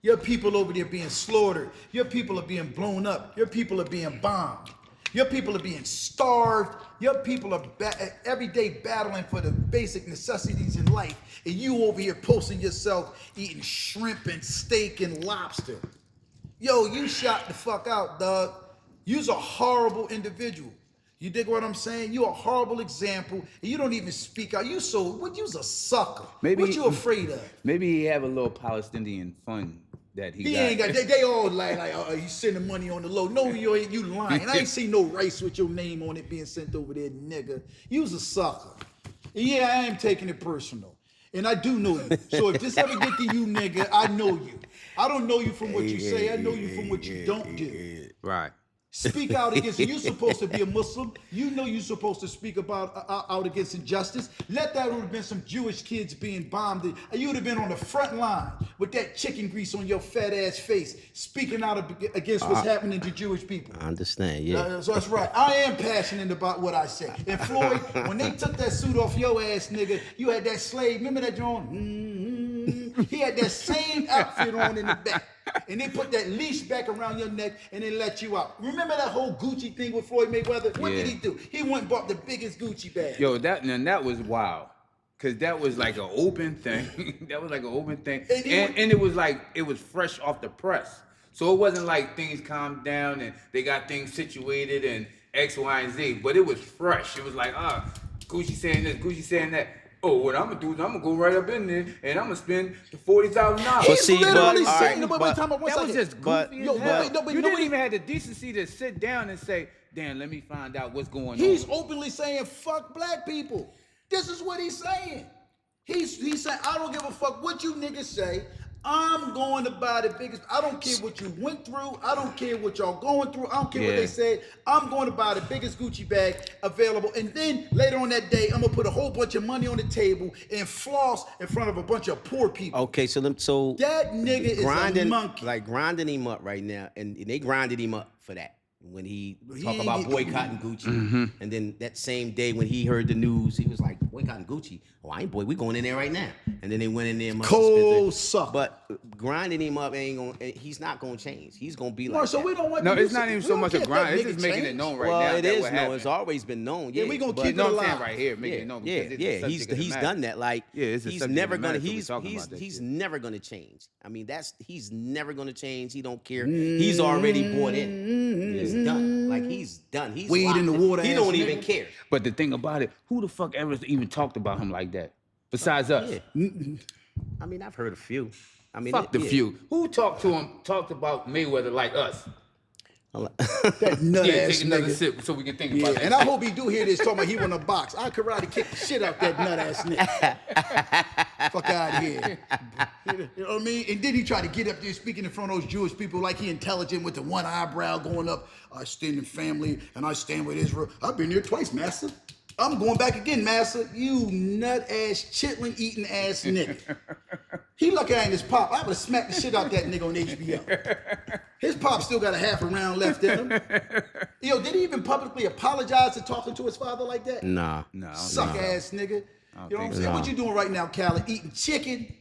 Your people over there being slaughtered. Your people are being blown up. Your people are being bombed. Your people are being starved. Your people are every day battling for the basic necessities in life. And you over here posting yourself eating shrimp and steak and lobster. Yo, you shot the fuck out, dog. You's a horrible individual. You dig what I'm saying? You a horrible example, and you don't even speak out. You's a sucker. Maybe what you afraid of? Maybe he have a little Palestinian fun that he got. Ain't got. They all like, oh, you sending money on the low. No, you ain't. You lying. I ain't seen no rice with your name on it being sent over there, nigga. You's a sucker. And yeah, I am taking it personal, and I do know you. So if this ever get to you, nigga, I know you. I don't know you from what you say. I know you from what you don't do. Right. Speak out against it. You're supposed to be a Muslim. You know you're supposed to speak about out against injustice. Let that would have been some Jewish kids being bombed. You would have been on the front line with that chicken grease on your fat ass face, speaking out against what's happening to Jewish people. I understand, yeah. So that's right. I am passionate about what I say. And Floyd, when they took that suit off your ass, nigga, you had that slave. Remember that John? He had that same outfit on in the back. And they put that leash back around your neck and they let you out. Remember that whole Gucci thing with Floyd Mayweather? What did he do? He went and bought the biggest Gucci bag. Yo, that was wild. Cause that was like an open thing. That was like an open thing. And it was like, it was fresh off the press. So it wasn't like things calmed down and they got things situated and X, Y, and Z. But it was fresh. It was like, Gucci saying this, Gucci saying that. Oh, what I'm gonna do is I'm gonna go right up in there and I'm gonna spend the $40,000. He's literally saying, that was just goofy. You didn't even have the decency to sit down and say, "Damn, let me find out what's going on." He's openly saying, "Fuck black people." This is what he's saying. He's saying, "I don't give a fuck what you niggas say. I'm going to buy the biggest. I don't care what you went through. I don't care what y'all going through. I don't care what they said. I'm going to buy the biggest Gucci bag available. And then later on that day, I'm gonna put a whole bunch of money on the table and floss in front of a bunch of poor people." Okay, so that nigga is a monkey. Like grinding him up right now, and they grinded him up for that. When he talked about boycotting Gucci, and then that same day when he heard the news, he was like, boycotting Gucci? Oh, I ain't we going in there right now. And then they went in there. Cold suck. But grinding him up he's not gonna change. He's gonna be like so that. We don't want. No, it's not even so much a grind. It's just making it known right now. Well, it is known. Happened. It's always been known. Yeah, we gonna keep it alive right here, making it known. He's done that. Like, he's never gonna. He's never gonna change. I mean, he's never gonna change. He don't care. He's already bought in. He's done. Like, he's done. He's weed in the water. He don't even care. But the thing about it, who the fuck ever even talked about him like that? Besides us. Yeah. I mean, I've heard a few. I mean, fuck the few. Who talked about Mayweather like us? That nut ass take another nigga. sip so we can think about that. And I hope he do hear this talking about he wanna box. I karate kick the shit out that nut ass nigga. Fuck out of here. You know what I mean? And then he tried to get up there speaking in front of those Jewish people like he intelligent with the one eyebrow going up. I stand in family and I stand with Israel. I've been here twice, master. I'm going back again, master. You nut ass, chitlin eating ass nigga. He lucky I ain't his pop. I would have smacked the shit out that nigga on HBO. His pop still got a half a round left in him. Yo, did he even publicly apologize to talking to his father like that? Nah. Suck ass nigga. You know what I'm saying? What you doing right now, Khaled? Eating chicken?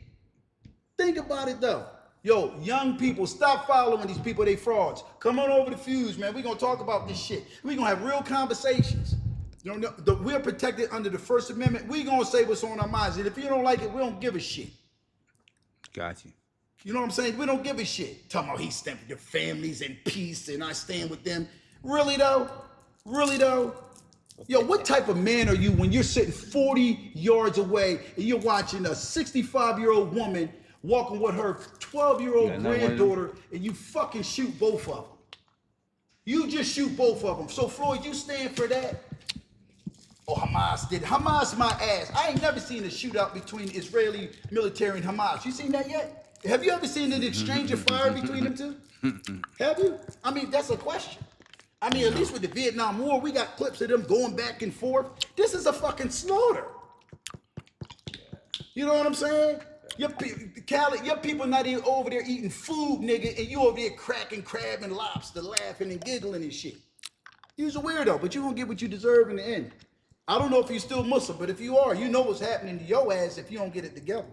Think about it though. Yo, young people, stop following these people. They frauds. Come on over to Fuse, man. We're gonna talk about this shit. We're gonna have real conversations. You know, we're protected under the First Amendment. We're gonna say what's on our minds. And if you don't like it, we don't give a shit. Got you. You know what I'm saying? We don't give a shit. Talking about he stand with your families in peace and I stand with them. Really though? Really though? Yo, what type of man are you when you're sitting 40 yards away and you're watching a 65-year-old woman walking with her 12-year-old granddaughter and you fucking shoot both of them? You just shoot both of them. So Floyd, you stand for that? Oh, Hamas did. Hamas my ass. I ain't never seen a shootout between Israeli military and Hamas. You seen that yet? Have you ever seen an exchange of fire between them two? Have you? I mean, that's a question. I mean, at least with the Vietnam War, we got clips of them going back and forth. This is a fucking slaughter. You know what I'm saying? Your people not even over there eating food, nigga, and you over there cracking crab and lobster, laughing and giggling and shit. You's a weirdo, but you gonna get what you deserve in the end. I don't know if you're still Muslim, but if you are, you know what's happening to your ass if you don't get it together.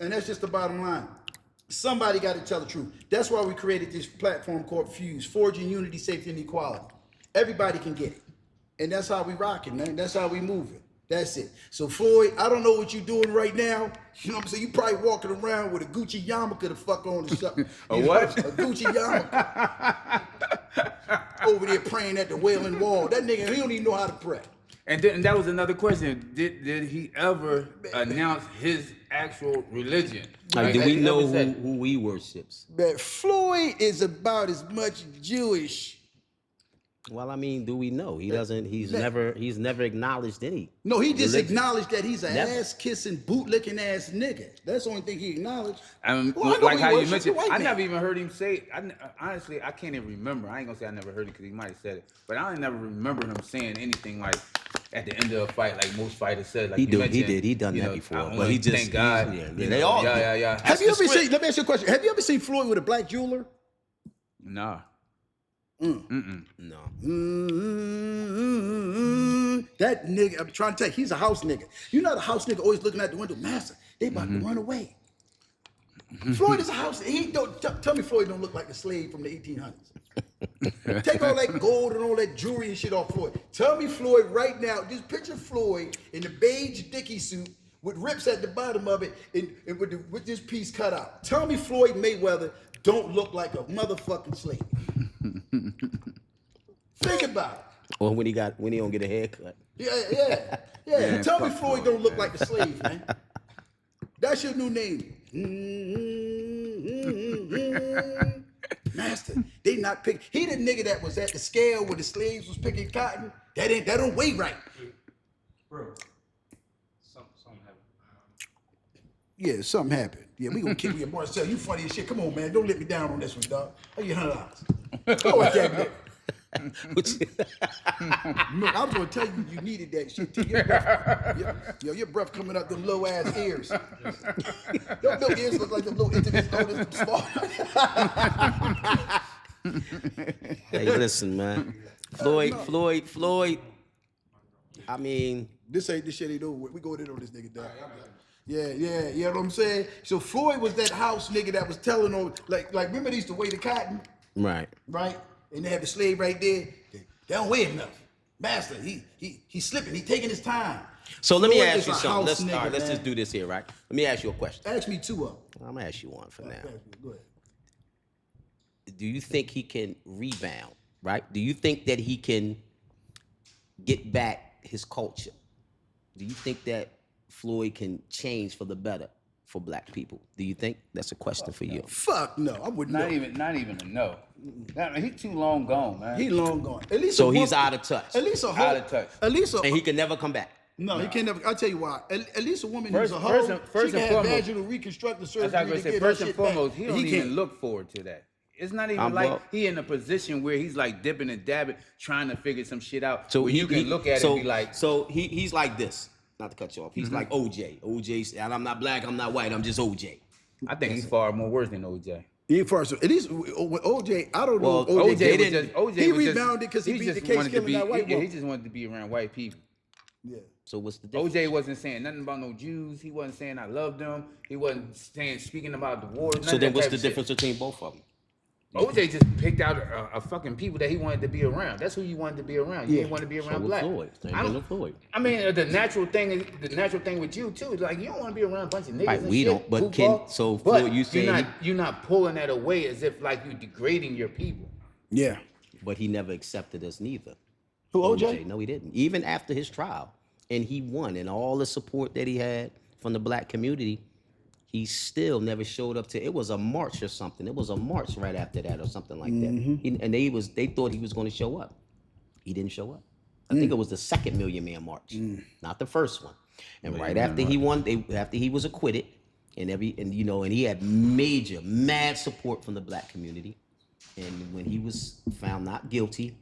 And that's just the bottom line. Somebody got to tell the truth. That's why we created this platform called Fuse, forging unity, safety, and equality. Everybody can get it. And that's how we rocking, man. That's how we moving. That's it. So Floyd, I don't know what you're doing right now. You know what I'm saying? You probably walking around with a Gucci yarmulke to fuck on or something. A what? A Gucci yarmulke. Over there praying at the Wailing Wall. That nigga, he don't even know how to pray. And then that was another question. Did he ever announce his actual religion? Like, do we know who he worships? But Floyd is about as much Jewish. Well, I mean, do we know? He doesn't. He's never acknowledged any. No, he just religion. acknowledged that he's an Never. ass-kissing, bootlicking ass nigga. That's the only thing he acknowledged. Well, Well, I know like he how you worships mentioned, the white I man. never even heard him say. Honestly, I can't even remember. I ain't gonna say I never heard it because he might have said it, but I never remember him saying anything like at the end of a fight, like most fighters said. Like He you do. mentioned, He did. He done you that know, before. I But he just thank God. Yeah, you they know, all. Yeah. Have you ever seen? Let me ask you a question. Have you ever seen Floyd with a black jeweler? Nah. No. That nigga, I'm trying to tell you, he's a house nigga. You know the house nigga always looking out the window, master, they about to run away. Floyd is a house, he don't, tell me Floyd don't look like a slave from the 1800s. Take all that gold and all that jewelry and shit off Floyd. Tell me Floyd right now, just picture Floyd in the beige Dickie suit with rips at the bottom of it and with this piece cut out. Tell me Floyd Mayweather don't look like a motherfucking slave. Think about it. Or when he don't get a haircut. Yeah. Man, Tell me fuck Floyd Floyd, don't look man. like a slave, man. That's your new name. Master, they not pick. He the nigga that was at the scale where the slaves was picking cotton. That don't weigh right. Bro, something happened. Yeah, something happened. Yeah, we gonna kick you, Marcel. You funny as shit. Come on, man. Don't let me down on this one, dog. How you $100? Go with that nigga. Look, I was gonna tell you you needed that shit. Too. Your breath, your breath coming up them low ass ears. Your little ears look like them little intimate them small. Hey, listen, man. Floyd. I mean, This shit ain't over with. We go in on this nigga, dog. Yeah, you know what I'm saying? So Floyd was that house nigga that was telling on, like remember they used to weigh the cotton, right. And they have the slave right there. They don't weigh enough. Master, he's slipping. He's taking his time. So let me Floyd ask is you a something. house nigga, Let's man. just do this here, right? Let me ask you a question. Ask me two of them. I'm gonna ask you one for now. Go ahead. Do you think he can rebound? Right? Do you think that he can get back his culture? Do you think that Floyd can change for the better for black people? Do you think? That's a question for you. Fuck no, I wouldn't know. Not even a no. He's too long gone, man. He long gone. At least So a he's woman- out of touch. At least a hoe. Out of touch. At least a And he can never come back. no, he can't never. I'll tell you why. At least a woman First- who's a hoe, first she can and have foremost- vaginal reconstructive surgery As I was to gonna say, get her first and shit foremost, back. he don't And even can't. look forward to that. It's not even I'm like well- he in a position where he's like dipping and dabbing, trying to figure some shit out. So where you can look at it and be like, so he's like this. Not to cut you off. He's like OJ. OJ, and I'm not black. I'm not white. I'm just OJ. I think he's far more worse than OJ. He first. At least with OJ, I don't know. Well, if OJ did. was just OJ He was just- rebounded because he beat the just case wanted to killing be. that white He woman. just wanted to be around white people. Yeah. So what's the difference? OJ wasn't saying nothing about no Jews. He wasn't saying I love them. He wasn't speaking about the war. So then what's the difference between both of them? OJ just picked out a fucking people that he wanted to be around. That's who you wanted to be around. You didn't want to be around with black. Floyd. Same I thing don't- with Floyd. I mean, the natural thing with you too is like you don't want to be around a bunch of niggas. Right, and we shit, don't, but goofball. so But Floyd, you saying you're not pulling that away as if like you degrading your people. Yeah. but he never accepted us neither. Who OJ? No, he didn't. Even after his trial, and he won, and all the support that he had from the black community, he still never showed up to. It was a march or something. It was a march right after that or something like that. And they thought he was going to show up. He didn't show up. I think it was the second Million Man March, not the first one. And right after he won, after he was acquitted, and he had mad support from the black community. And when he was found not guilty,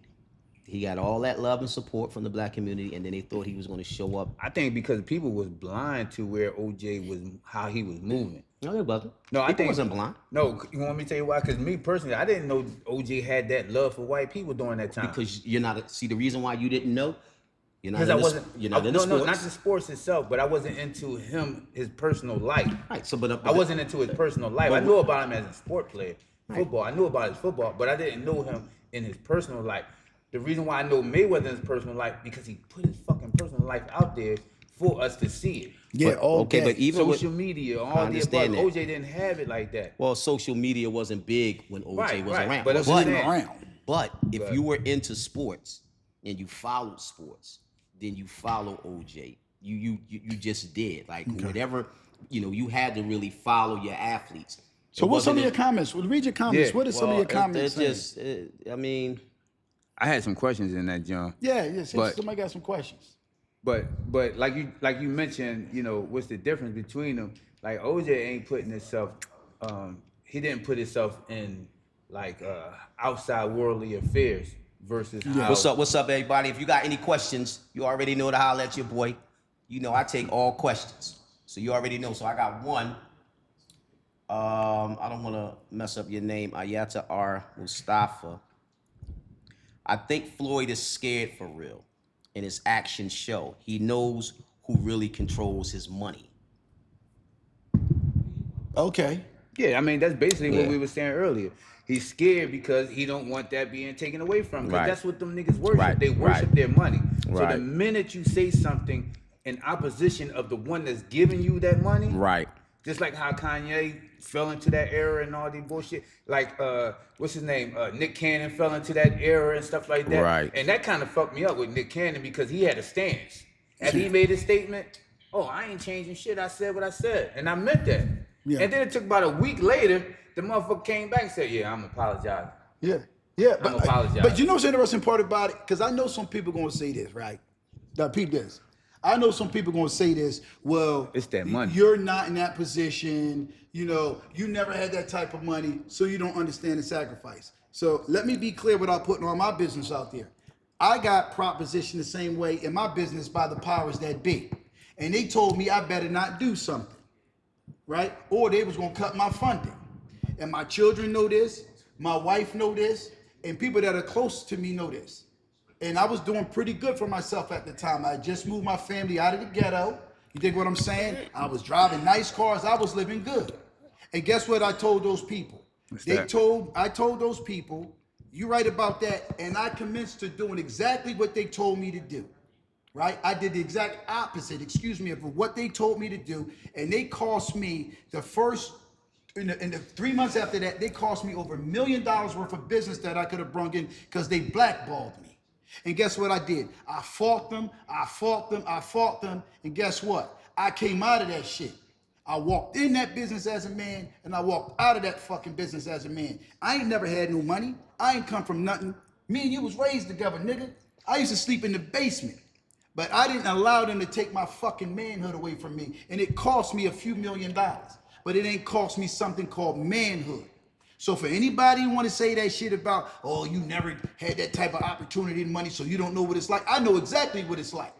he got all that love and support from the black community, and then they thought he was going to show up. I think because people was blind to where OJ was, how he was moving. No, they wasn't. No, I People think wasn't blind No, you want me to tell you why? Because me personally, I didn't know OJ had that love for white people during that time. because you're not. See, the reason why you didn't know, you're not. Because In I the, wasn't. You're not in the No, sports. no, not the sports itself, but I wasn't into him, his personal life. Right. So, but I wasn't into his personal life. I But- knew about him as a sport player, football. I knew about his football, but I didn't know him in his personal life. The reason why I know Mayweather in his personal life because he put his fucking personal life out there for us to see it. Yeah, Okay, but even with Social media, all I the above. understand that. OJ didn't have it like that. well, social media wasn't big when OJ Right, was right. around. But that's Wasn't what I'm even saying. around. But if Right. you were into sports and you followed sports, then you follow OJ. You just did like whatever you had to really follow your athletes. So It what's some of wasn't your comments? Well, read your comments. Yeah, What are some of your comments saying? I mean, I had some questions in that, John. Yeah, But- somebody got some questions. But like you mentioned, what's the difference between them? Like OJ ain't putting himself, he didn't put himself in like outside worldly affairs versus how, what's up, everybody? If you got any questions, you already know to holler at your boy. You know I take all questions, so you already know. So I got one. I don't want to mess up your name, Ayata R. Mustafa. I think Floyd is scared for real, and his actions show. He knows who really controls his money. Okay. Yeah, I mean that's basically what Yeah. we were saying earlier. He's scared because he don't want that being taken away from him. 'Cause Right. that's what them niggas worship. Right, They worship right. their money. So the Right. minute you say something in opposition of the one that's giving you that money, Right. just like how Kanye fell into that era and all the bullshit. Like what's his name? Nick Cannon fell into that era and stuff like that. Right. And that kind of fucked me up with Nick Cannon because he had a stance. And he made a statement, oh, I ain't changing shit. I said what I said. And I meant that. Yeah. And then it took about a week later, the motherfucker came back and said, yeah, I'm apologizing. Yeah. Yeah. I'm apologizing. But you know what's the interesting part about it? Because I know some people gonna say this, right? Now, peep this. I know some people gonna say this, well, It's that money. You're not in that position, you never had that type of money, so you don't understand the sacrifice. So let me be clear without putting all my business out there. I got propositioned the same way in my business by the powers that be. And they told me I better not do something, right? Or they was gonna cut my funding. And my children know this, my wife know this, and people that are close to me know this. And I was doing pretty good for myself at the time. I just moved my family out of the ghetto. You dig what I'm saying? I was driving nice cars. I was living good. And guess what I told those people? I told those people, you right about that. And I commenced to doing exactly what they told me to do. Right? I did the exact opposite, of what they told me to do. And they cost me the first, in the 3 months after that, they cost me over $1 million worth of business that I could have brung in because they blackballed me. And guess what I did? I fought them. And guess what? I came out of that shit. I walked in that business as a man, and I walked out of that fucking business as a man. I ain't never had no money. I ain't come from nothing. Me and you was raised together, nigga. I used to sleep in the basement. But I didn't allow them to take my fucking manhood away from me. And it cost me a few $1 million. But it ain't cost me something called manhood. So for anybody who want to say that shit about, oh, you never had that type of opportunity and money, so you don't know what it's like. I know exactly what it's like.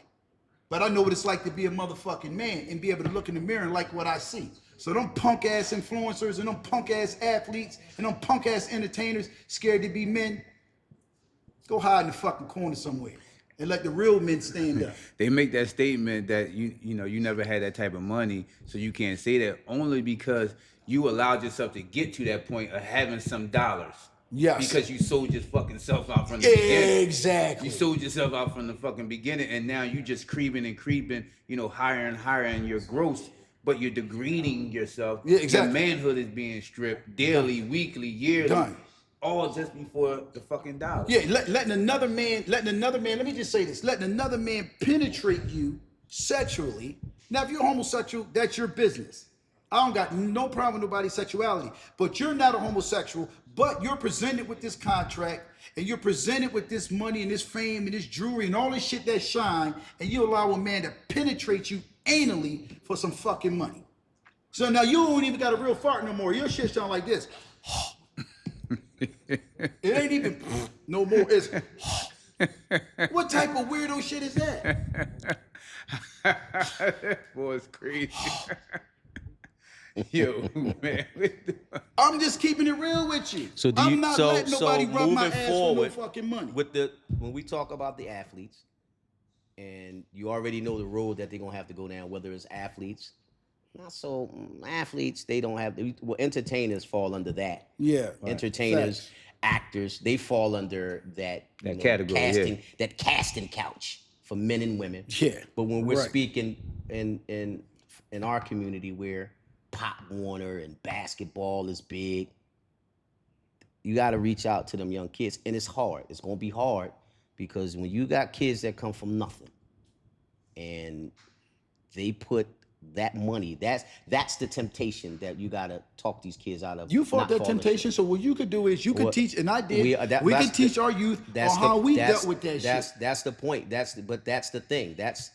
But I know what it's like to be a motherfucking man and be able to look in the mirror and like what I see. So them punk ass influencers and them punk ass athletes and them punk ass entertainers scared to be men, go hide in the fucking corner somewhere and let the real men stand up. They make that statement that you never had that type of money, so you can't say that only because you allowed yourself to get to that point of having some dollars. Yes. Because you sold your fucking self out from the beginning. Exactly. You sold yourself out from the fucking beginning, and now you just creeping, higher and higher in your growth, but you're degrading yourself. Yeah, exactly. Your manhood is being stripped daily, weekly, yearly. Done. All just before the fucking dollar. Yeah, letting another man, let me just say this, letting another man penetrate you sexually. Now, if you're homosexual, that's your business. I don't got no problem with nobody's sexuality, but you're not a homosexual, but you're presented with this contract and you're presented with this money and this fame and this jewelry and all this shit that shine, and you allow a man to penetrate you anally for some fucking money. So now you don't even got a real fart no more. Your shit sound like this. It ain't even no more. It's What type of weirdo shit is that? That boy's crazy. Yo, man. I'm just keeping it real with you. So do I'm you? not So letting nobody rub my moving ass forward for no fucking money. when we talk about the athletes, and you already know the road that they're gonna have to go down. Whether it's athletes, not so athletes, they don't have. Well, entertainers fall under that. Yeah, right. Entertainers, Facts. actors, they fall under that category, casting, that casting couch for men and women. Yeah, But when we're right. speaking in our community where Pop Warner and basketball is big, you got to reach out to them young kids, and it's hard. It's gonna be hard because when you got kids that come from nothing, and they put that money, that's the temptation that you gotta talk these kids out of. You fought not that falling temptation, so what you could do is you could Well, teach, and I did. We that's could teach the- our youth on that's how the- we that's- dealt with that shit. That's the point. That's the thing. That's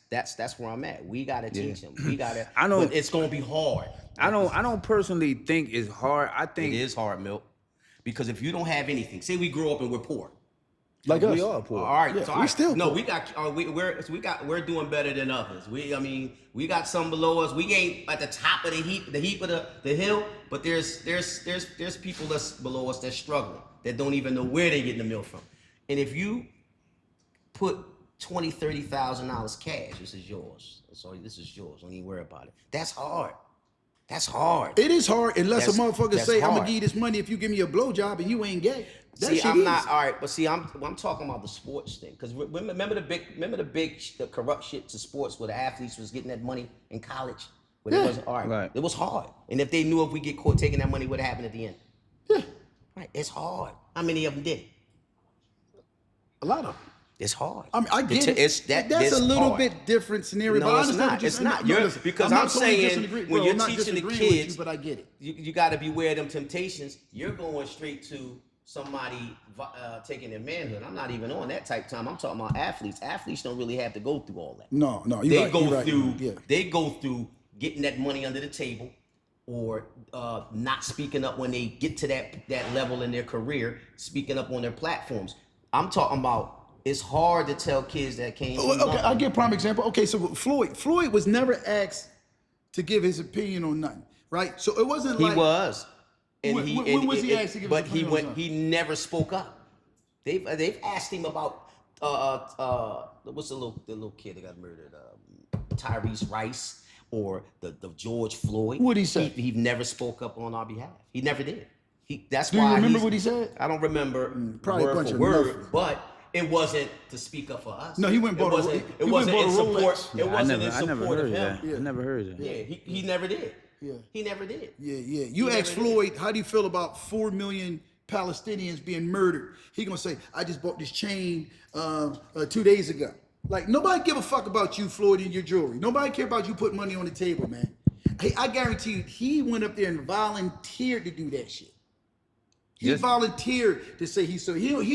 where I'm at. We gotta teach them. We gotta. I don't- But it's gonna be hard. I don't personally think it's hard. I think It is hard, Milk, because if you don't have anything, say we grow up and we're poor. Like us. we are poor. All right, Yeah, so we all right. still no. poor. We got we're doing better than others. We got some below us. We ain't at the top of the heap of the hill. But there's people that's below us that's struggling, that don't even know where they getting the milk from. And if you put $20,000-$30,000 cash, this is yours. So this is yours. Don't even worry about it. That's hard. That's hard. It is hard unless a motherfucker that's say, I'm hard. gonna give you this money if you give me a blowjob and you ain't gay. That See, shit I'm is. not all right, but see, I'm talking about the sports thing. Because remember the corrupt shit to sports where the athletes was getting that money in college, where Yeah. it wasn't all right. Right. It was hard, and if they knew if we get caught taking that money, what happened at the end? Yeah, Right, it's hard. How many of them did it? a lot of them. It's hard. I mean, I get it. That's That's a little hard. bit different scenario. No, but I it's understand not. what you're It's saying. not. No, You're- listen, because I'm I'm not totally saying disagreeing. when Bro, you're I'm not teaching the disagreeing with kids, you, but I get it. You got to beware of them temptations. You're going straight to somebody taking their manhood. I'm not even on that type of time. I'm talking about athletes. Athletes don't really have to go through all that. No, you're They right, go you're right, through. yeah. They go through getting that money under the table, or not speaking up when they get to that level in their career. Speaking up on their platforms. I'm talking about. It's hard to tell kids that came. From Okay, I'll nothing. give a prime example. Okay, so Floyd was never asked to give his opinion on nothing, right? So it wasn't He like was. And When was he asked to give his But he opinion on something? he never spoke up. They've asked him about what's the little kid that got murdered, Tyrese Rice, or the George Floyd. What'd he say? He never spoke up on our behalf. He never did. That's Do you why. remember what he said? I don't remember probably a word bunch for of word, nothing. but it wasn't to speak up for us. No, he went and bought a- wasn't. he It went wasn't and in bought a support. Rolex. It wasn't in I never support heard of that. him. Yeah. I never heard that. Yeah, he never did. Yeah. He never did. Yeah. You He ask never did. Floyd, how do you feel about 4 million Palestinians being murdered? He gonna say, I just bought this chain 2 days ago. Like, nobody give a fuck about you, Floyd, and your jewelry. Nobody care about you putting money on the table, man. Hey, I guarantee you, he went up there and volunteered to do that shit. He Yes. volunteered to say he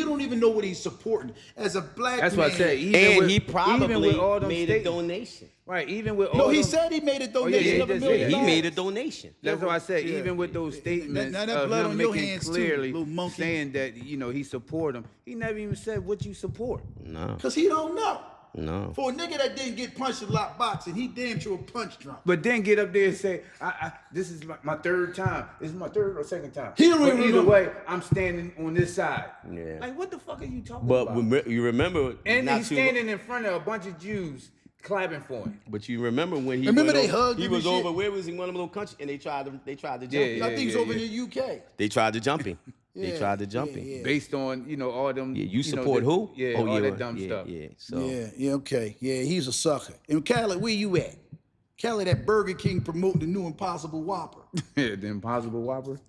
don't even know what he's supporting as a black That's man. what I said. And he probably even with all them made a statements- donation. Right, even with all No, he them- said he made a yeah, donation he of $1 just million. did. He made a donation. That's what I said. Yeah. Even with those statements Now that of blood him on your making hands too, clearly little monkey. saying that he support him, he never even said what you support. No, Because he don't know. no. For a nigga that didn't get punched in lot boxing, he damn sure punch drunk. But then get up there and say, "This is my third time. This is my third or second time." He don't But even either remember. way, I'm standing on this side. Yeah. Like, what the fuck are you talking But about? you remember, And not he's too- standing in front of a bunch of Jews clapping for him. But you remember when he Remember went they over, hugged he him was and shit? over. Where was he? One of them little countries, and they tried to jump Yeah, him. I think he's over in the UK. They tried to jump him. Yeah, They tried to jump yeah, him. yeah. Based on all them. Yeah, you support who? Yeah, Oh, all yeah, that dumb yeah, stuff. Yeah, so Yeah, okay. Yeah, he's a sucker. And Khaled, where you at? Khaled at Burger King promoting the new Impossible Whopper. Yeah, the Impossible Whopper.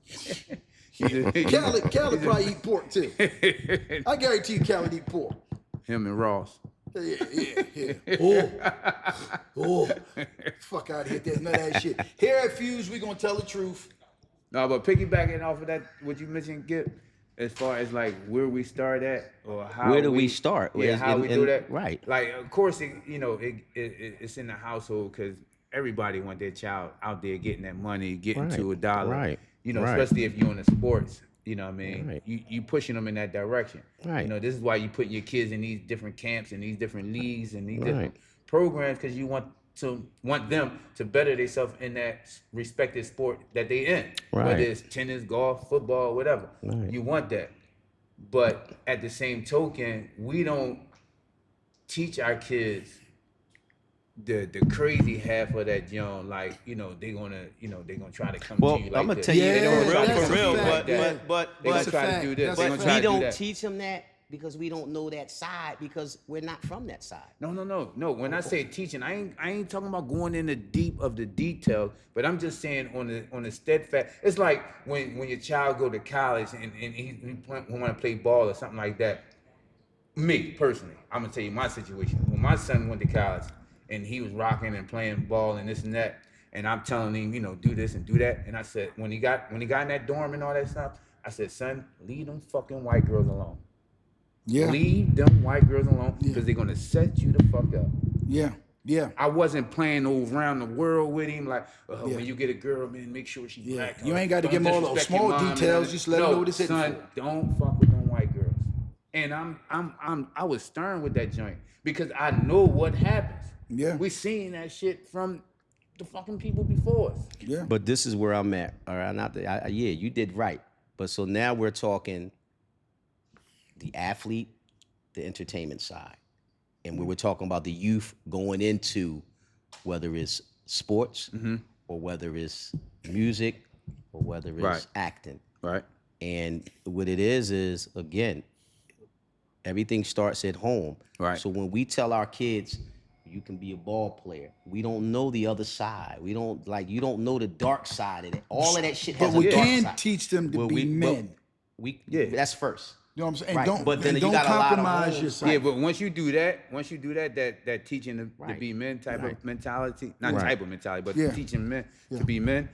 Khaled probably eat pork too. I guarantee you Khaled eat pork. Him and Ross. Yeah. Oh, fuck out of here. There's none of that shit. Here at Fuse, we gonna tell the truth. No, but piggybacking off of that, what you mentioned, Gip, as far as like where we start at or how Where do we start? Yeah, Is- how and- we do and- that. right. Like, of course, it's in the household because everybody want their child out there getting that money, getting to Right, a dollar. right, You know, right. especially if you're in the sports, You know what I mean? Right. You pushing them in that direction. Right. You know, this is why you put your kids in these different camps and these different leagues and these different Right. programs, because you want them to better themselves in that respective sport that they in. Right. Whether it's tennis, golf, football, whatever. Right. You want that. But at the same token, we don't teach our kids the crazy half of that young, like, you know, they're gonna try to come Well, to you like I'm gonna this. tell you, Yeah, for real, that's for a real. fact, But yeah. but They gonna That's a try fact. to do this. That's They a gonna fact. try we to do don't that. teach them that because we don't know that side because we're not from that side. No. When I say teaching, I ain't talking about going in the deep of the details, but I'm just saying on the steadfast. It's like when your child go to college and he want to play ball or something like that. Me personally, I'm gonna tell you my situation. When my son went to college and he was rocking and playing ball and this and that, and I'm telling him, you know, do this and do that, and I said when he got in that dorm and all that stuff, I said, son, leave them fucking white girls alone. Yeah. Leave them white girls alone because they're gonna set you the fuck up. Yeah. Yeah. I wasn't playing around the world with him like, Yeah. when you get a girl, man, make sure she Yeah. black. You or ain't gotta don't give 'em all those disrespect your small mom and details, that. just let 'em No, know what it's hitting son, for. don't fuck with them white girls. And I was stern with that joint because I know what happens. Yeah. We seen that shit from the fucking people before us. Yeah. But this is where I'm at. All right, yeah, you did right. But so now we're talking the athlete, the entertainment side, and we're talking about the youth going into whether it's sports or whether it's music or whether it's Right. acting. Right. And what it is again, everything starts at home. Right. So when we tell our kids, you can be a ball player, we don't know the other side. We don't you don't know the dark side of it. All of that shit But has a we dark can side. teach them to Well, be men. Yeah, that's first. You know what I'm saying? Right. Don't, But then and you don't got a lot of compromise homes. yourself. Yeah, but once you do that, that teaching to Right. be men type Right. of mentality, not Right. type of mentality, but Yeah. teaching men to be men.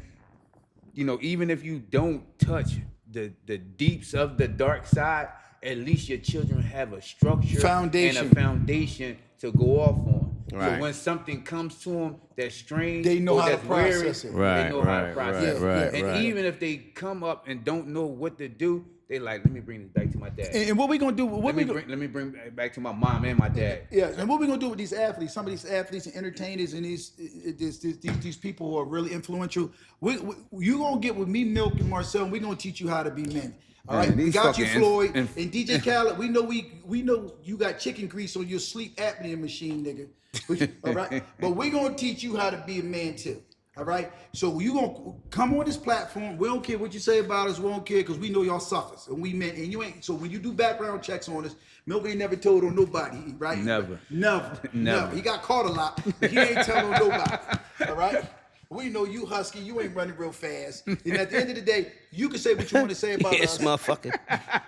You know, even if you don't touch the deeps of the dark side, at least your children have a structure Foundation. and a foundation to go off on. Right. So when something comes to them that's strange, They know or how to that's weird, process it. they Right, know how to right, process right, it. right, And right. even if they come up and don't know what to do, they like, let me bring this back to my dad. And what we gonna do? What we Let me bring it back to my mom and my dad. Yeah, and what we gonna do with these athletes? Some of these athletes and entertainers and these people who are really influential. You gonna get with me, Milk and Marcel. And we gonna teach you how to be men. All right, Man, we these got you, fucking Floyd inf- and DJ Khaled. We know you got chicken grease on your sleep apnea machine, nigga. All right, but we gonna teach you how to be a man too. All right, so you gonna come on this platform. We don't care what you say about us. We don't care because we know y'all suckers and we men and you ain't. So when you do background checks on us, Milk ain't never told on nobody, right? Never. Never. He got caught a lot, but he ain't telling on nobody. All right. We know you husky, you ain't running real fast. And at the end of the day, you can say what you want to say about Yes, us. motherfucker.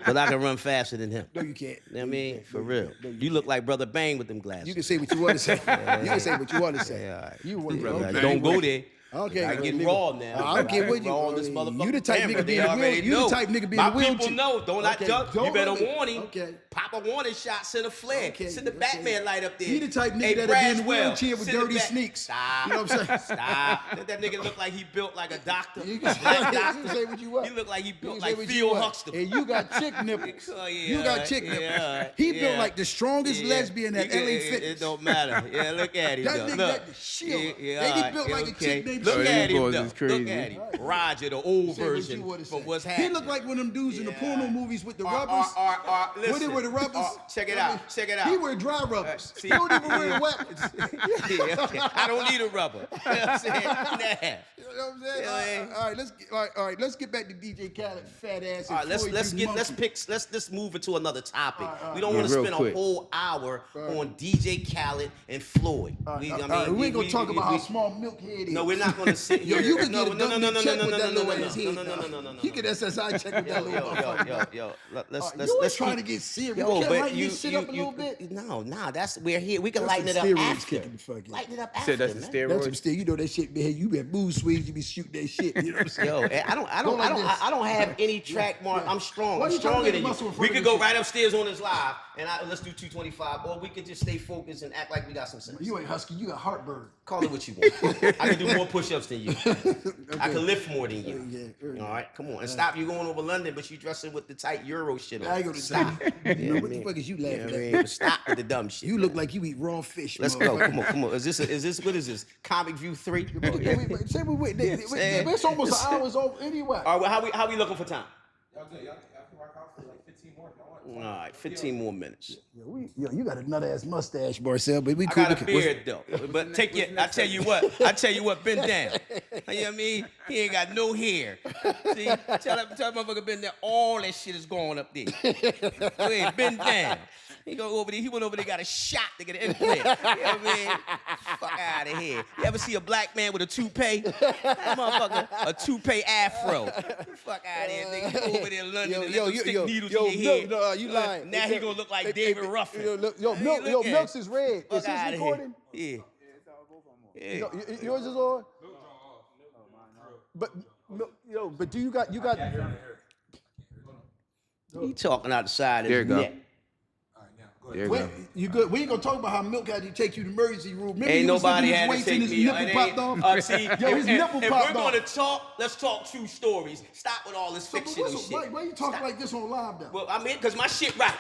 But I can run faster than him. No, you can't. You know what I mean? For real. You look like Brother Bang with them glasses. You can say what you want to say. You can say what you want to say. Yeah, all right. You want Like, okay. don't go there. Okay, I get nigga. raw now. I don't care what you. raw on this motherfucker. You the type camera. nigga be They in the already wheel. You know. the type nigga be in My the wheelchair. people know. Don't I Okay, jump? don't You better hold it. warn him. Okay. Pop a warning shot. Send a flare. Okay, Send the okay. Batman light up there. He the type nigga Hey, that'll be in the Braswell, wheelchair with send the dirty bat- sneaks. Stop. You know what I'm saying? Stop. That nigga look like he built like a doctor. You can Black say, doctor. you can say what you want. He look like he You built can say like what you Phil want. Huxtable. And you got chick nipples. Oh, yeah, You got chick yeah, nipples. He built yeah. like the strongest Yeah. lesbian at Yeah, LA it Fitness. don't matter. Yeah, look at him. That though. nigga Look. got the shield. Yeah, And he alright, built yeah, like a okay. chick named Look Shirley. at him, boys though. is crazy. Look at him. Roger, the old Say what you version wanna from say. what's He happening. looked like one of them dudes in the Yeah. porno movies with the rubbers. Listen. With it with the rubbers. Check it out. Check it out. He wear dry rubbers. See- He don't even wear weapons. Yeah, okay. I don't need a rubber. You know what I'm saying? Nah. You know what I'm saying? Yeah. All right, let's get back to DJ Khaled, fat ass. All right, let's move into another topic. We don't want to real spend quick. a whole hour on DJ Khaled and Floyd. We ain't gonna talk about how small Milk head is. No, we're not gonna sit Yo, here. you can no, get a no, no, no, no, check no, with no, that no, little no, ass no, head. no, no, no, no, no. He get SSI check with that little motherfucker. Yo. You always trying to get serious. Yo, We can't but lighten this shit up a little bit. No, that's we're here. We can That's lighten it the up steroids after. kicking the fuck in. Lighten it up Said after, that's the man. steroid. That's some still. You know that shit, man. You been mood swings. You be shooting that shit. You know what I'm saying? Yo, and like this. I don't have any track mark. I'm strong. Why I'm you trying to stronger make than a muscle in you. front We of could this go shit? right upstairs on this live, and and let's do 225, or we could just stay focused and act like we got some sense. You ain't husky. You got heartburn. Call it what you want. I can do more push-ups than you. I can lift more than you. Yeah. All right, come on. And stop you going over London, but you dressing with the tight Euro shit on. I ain't gonna Stop. say. What the fuck is you laughing at? But stop with the dumb shit. You look like you eat raw fish. Let's go. Come on. Is this what is this? Comic View 3? Wait. It's almost an hour's over anyway. All right, well, how we looking for time? Y'all good. Y'all can rock out for like 15 more if y'all want. All right, 15 more minutes. Yo, you got a nut ass mustache, Marcel, but we I cool. got a beard though. But I tell you what, bend down. You know what I mean? He ain't got no hair. See? Tell that motherfucker bend down. All that shit is going up there. Hey, bend down. He went over there, got a shot to get an implant. You know what I mean? Fuck out of here. You ever see a black man with a toupee? That motherfucker, a toupee afro. Fuck out of here, nigga. Go over there in London and let them stick needles in your head. No, you lying. Now he gonna look like David Ruffin. Milk's is red. Is this recording? Yeah. Yours is on? But do you got He talking out the side of There his you go. neck. There you Wait, go. you good? We ain't gonna talk about how Milk had to take you to the emergency room. Remember Ain't he was nobody lifting had his to weights and take his me. nipple popped off. See, Yo, his nipple if popped we're off. gonna talk, let's talk true stories. Stop with all this So, but fiction and what's- shit. why you talking like this on live though? Well, I mean, cause my shit right.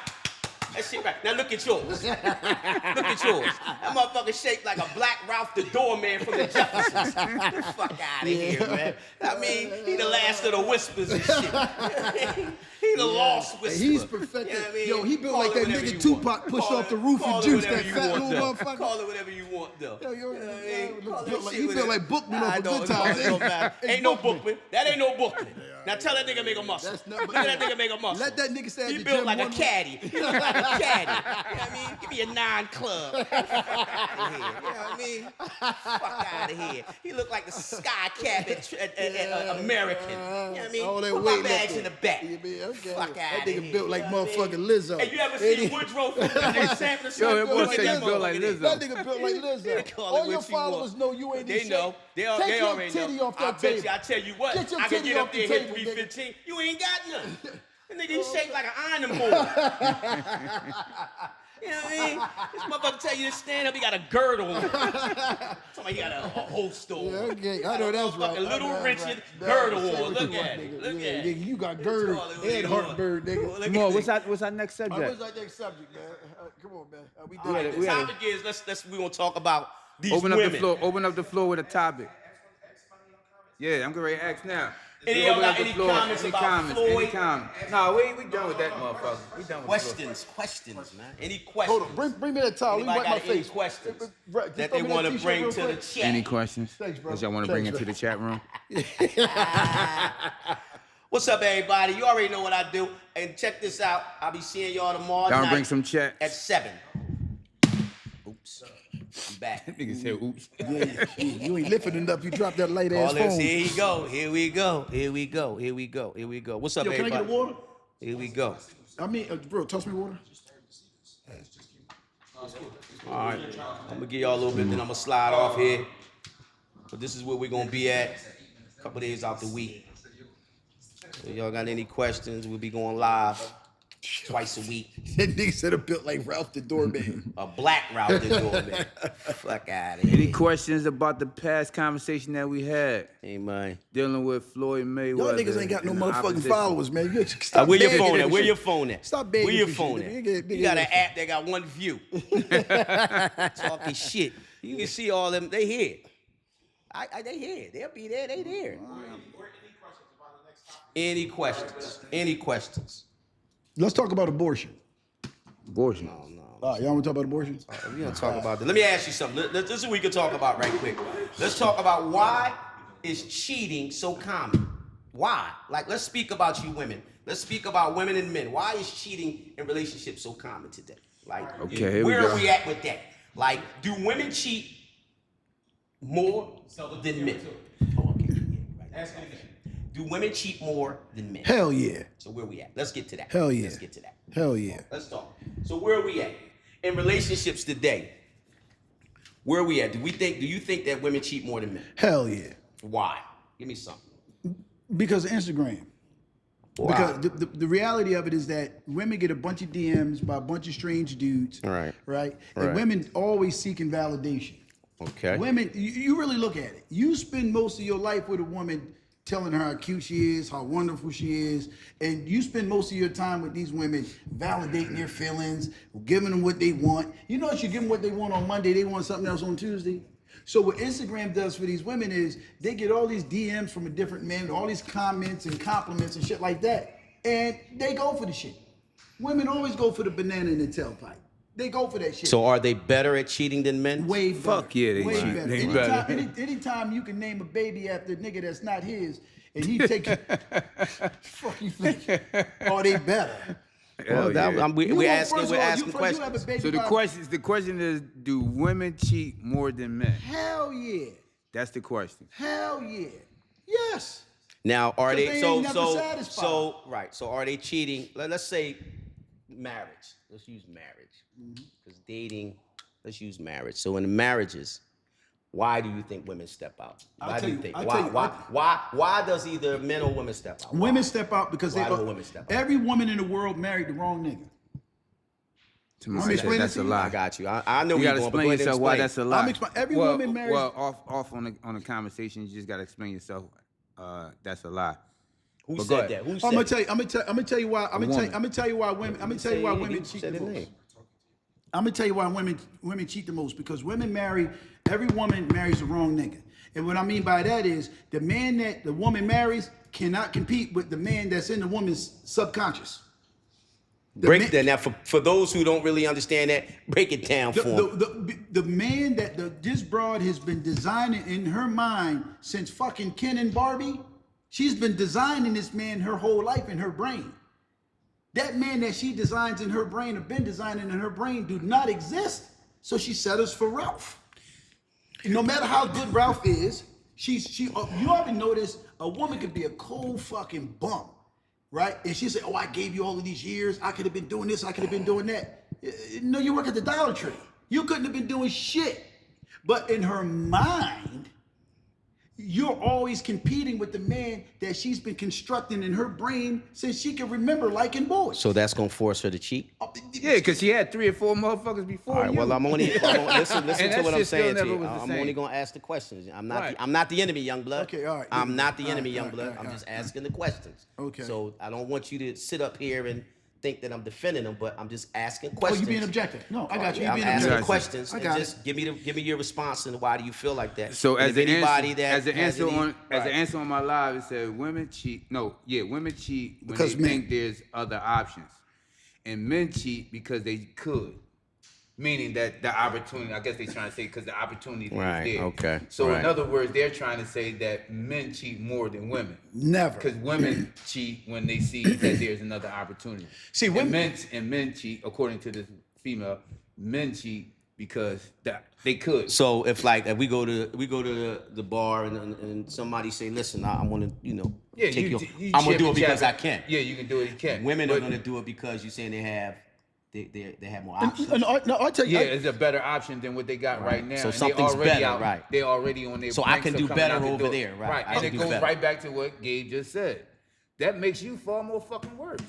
That shit right. Now look at yours. Look at yours. That motherfucker shaped like a black Ralph the doorman from the Jeffersons. Fuck out of here, man. I mean, he the last of the whispers and shit. He the lost whisper. He's perfected. You know what I mean? Yo, he built Call like it that whatever nigga you Tupac want. pushed Call off it- the roof call and it juiced whatever that you fat want, little though. motherfucker. Call it whatever you want, though. Yo, You know what I mean? Call that he shit built like whatever. Bookman off of Nah, Good Times. Don't matter. Hey, Ain't no Bookman. Bookman. That ain't no Bookman. Now tell that nigga make a muscle. That's not- Look at that nigga make a muscle. Let that nigga stay at He the built gym like a one- caddy. He look like a caddy. You know what I mean? Give me a 9 club. Fuck out of here. You know what I mean? Fuck out of here. He looked like the sky cap at American. You know what I mean? All that Put my weight bags lifting. in the back. Yeah, man, okay. Fuck That outta nigga here. built like You know what I mean? motherfucking Lizzo. Hey, you ever seen Woodrow from San Francisco? Yo, that boy Look at said that he built like motherfucker there. Lizzo. That nigga built like Lizzo. Call it All what your you followers want. know you ain't They in know. shape. They Take your already titty know. off I that bet table. you. I tell you what. Get your I can titty get off up the there and hit table, nigga. 315. You ain't got none. That nigga, he shaped like an iron board. You know what I mean? This motherfucker tell you to stand up, he got a girdle on. Somebody he got a holster on. Yeah, okay, I know that's right. Motherfucking Little I know that's Richard right. girdle Say on. what Look you want, at it. nigga. Look Yeah, at nigga, it. you got girdle Call it what and you want. heartburn, nigga. Look Come on, at what's it. our next What's subject? our next subject, man? Come on, man. We All right, did the we gotta- topic is we gonna talk about these Open up women. the floor. Open up the floor with a topic. Yeah, I'm getting ready to ask now. Any of y'all Open up got the any floor. comments Any about comments? Floyd? Any comments? No, we done with that motherfucker. We done with Questions, man. Any questions? Hold on, bring me that towel. Let me Anybody wipe my got any face. questions Right, just that throw they me that want to t-shirt bring real to the quick. chat? Any questions? Thanks, bro. That y'all want to bring Thanks, into bro. the chat room? What's up, everybody? You already know what I do. And check this out. I'll be seeing y'all tomorrow Y'all night bring some chat. at 7. Oops. I'm back. Nigga said, oops. Yeah, you ain't lifting enough. You dropped that light ass All this, phone. here we go. Here we go. Here we go. Here we go. Here we go. What's up, Yo, can I everybody? get a water? Here we go. I mean, bro, toss me water. All right. I'm going to give y'all a little bit, then I'm going to slide off here. But this is where we're going to be at a couple days out the week. So y'all got any questions, we'll be going live twice a week. That nigga said it built like Ralph the doorman. A black route to do it, man. Fuck out of here. Any questions about the past conversation that we had Hey, man. dealing with Floyd Mayweather? Y'all niggas ain't got no and the motherfucking opposition? followers, man. You stop Where your begging phone for at? Where shit. your phone at? Stop begging Where your for phone shit. at? Nigga, You got an app that got 1 view. Talking shit. You can see all them. They here. They here. They'll be there. They there. Any questions? Any questions? Let's talk about abortion. Abortion. All right, y'all want to talk about abortion? We gonna talk about that. Let me ask you something. This is what we can talk about right quick. Let's talk about why is cheating so common? Why? Like, let's speak about you women. Let's speak about women and men. Why is cheating in relationships so common today? Like, Okay, here we where go. are we at with that? Like, do women cheat more than men? Oh, okay. Yeah, right. Do women cheat more than men? Hell yeah. So where we at? Let's get to that. Hell yeah. Let's get to that. Hell yeah. Let's talk. So where are we at? In relationships today, where are we at? Do you think that women cheat more than men? Hell yeah. Why? Give me something. Because of Instagram. Because the reality of it is that women get a bunch of DMs by a bunch of strange dudes. Right. Right. Right. And women always seeking validation. Okay. Women, you really look at it. You spend most of your life with a woman telling her how cute she is, how wonderful she is, and you spend most of your time with these women validating their feelings, giving them what they want. You know, if you give them what they want on Monday, they want something else on Tuesday. So what Instagram does for these women is they get all these DMs from a different man, all these comments and compliments and shit like that, and they go for the shit. Women always go for the banana in the tailpipe. They go for that shit. So are they better at cheating than men? Way better. Fuck yeah, they way cheat. better. They Anytime, anytime you can name a baby after a nigga that's not his, and he take you, fuck you think? Are they better? Well, we're asking You questions. have a baby So the question is, do women cheat more than men? Hell yeah. That's the question. Hell yeah. Yes. Now, are 'Cause they, they so ain't never satisfied. so right? So are they cheating? Let's say marriage. Let's use marriage because dating. Let's use marriage. So in the marriages, why do you think women step out? Why do you think? Why does either men or women step out? Women step out because Why do women step out? every woman in the world married the wrong nigga. Somebody explain said it that's to a you. lie. I got you. I know You where gotta you're going, but explain go ahead and yourself why explain. that's a lie. Every woman marries. Well, off on the conversation, you just gotta explain yourself. That's a lie. Who But go said ahead. that? Who I'm said gonna that? tell you why. I'm woman. gonna tell you why women. I'm gonna tell you why women cheat Say the the most. name. I'm gonna tell you why women cheat the most because every woman marries the wrong nigga. And what I mean by that is the man that the woman marries cannot compete with the man that's in the woman's subconscious. Break that now for those who don't really understand that. Break it down for them. The man that this broad has been designing in her mind since fucking Ken and Barbie, she's been designing this man her whole life in her brain. That man that she designs in her brain or been designing in her brain do not exist. So she settles for Ralph. No matter how good Ralph is, you already notice a woman could be a cold fucking bum, right? And she say, "Oh, I gave you all of these years. I could have been doing this. I could have been doing that." No, you work at the Dollar Tree. You couldn't have been doing shit. But in her mind, you're always competing with the man that she's been constructing in her brain since she can remember liking boys. So that's gonna force her to cheat. Yeah, because she had 3 or 4 motherfuckers before All right. you. Well, listen And to that what I'm shit still saying to never you. was the I'm same. only gonna ask the questions. I'm not. Right. I'm not the enemy, young blood. Okay, all right. I'm not the All enemy, right, young all blood. right, I'm all just right. asking the questions. Okay. So I don't want you to sit up here and think that I'm defending them, but I'm just asking Oh, questions. you being objective? No, I got you. You I'm being asking objective. questions. I And got just give me your response and why do you feel like that? So And as if an anybody answer, that as an has answer any- on as an Right. answer on my live, it said women cheat. Women cheat when Because they men. think there's other options, and men cheat because they could. Meaning that the opportunity, I guess they're trying to say because the opportunity Right, is there. okay, So right. in other words, they're trying to say that men cheat more than women. Never. Because women cheat when they see that there's another opportunity. See, and women- men cheat, according to this female, men cheat because they could. So if we go to the bar and somebody say, listen, I'm gonna Yeah, take you I'm gonna do chip it because I chap. can. Yeah, you can do it. You can. Women are But- gonna do it because you're saying they have more options. And I tell you, Yeah, it's a better option than what they got right now. So And they something's already better, out, right. They're already on their. So I ranks can of do coming better out the over door. there, right. I And can it do goes better. right back to what Gabe just said. That makes you far more fucking worse.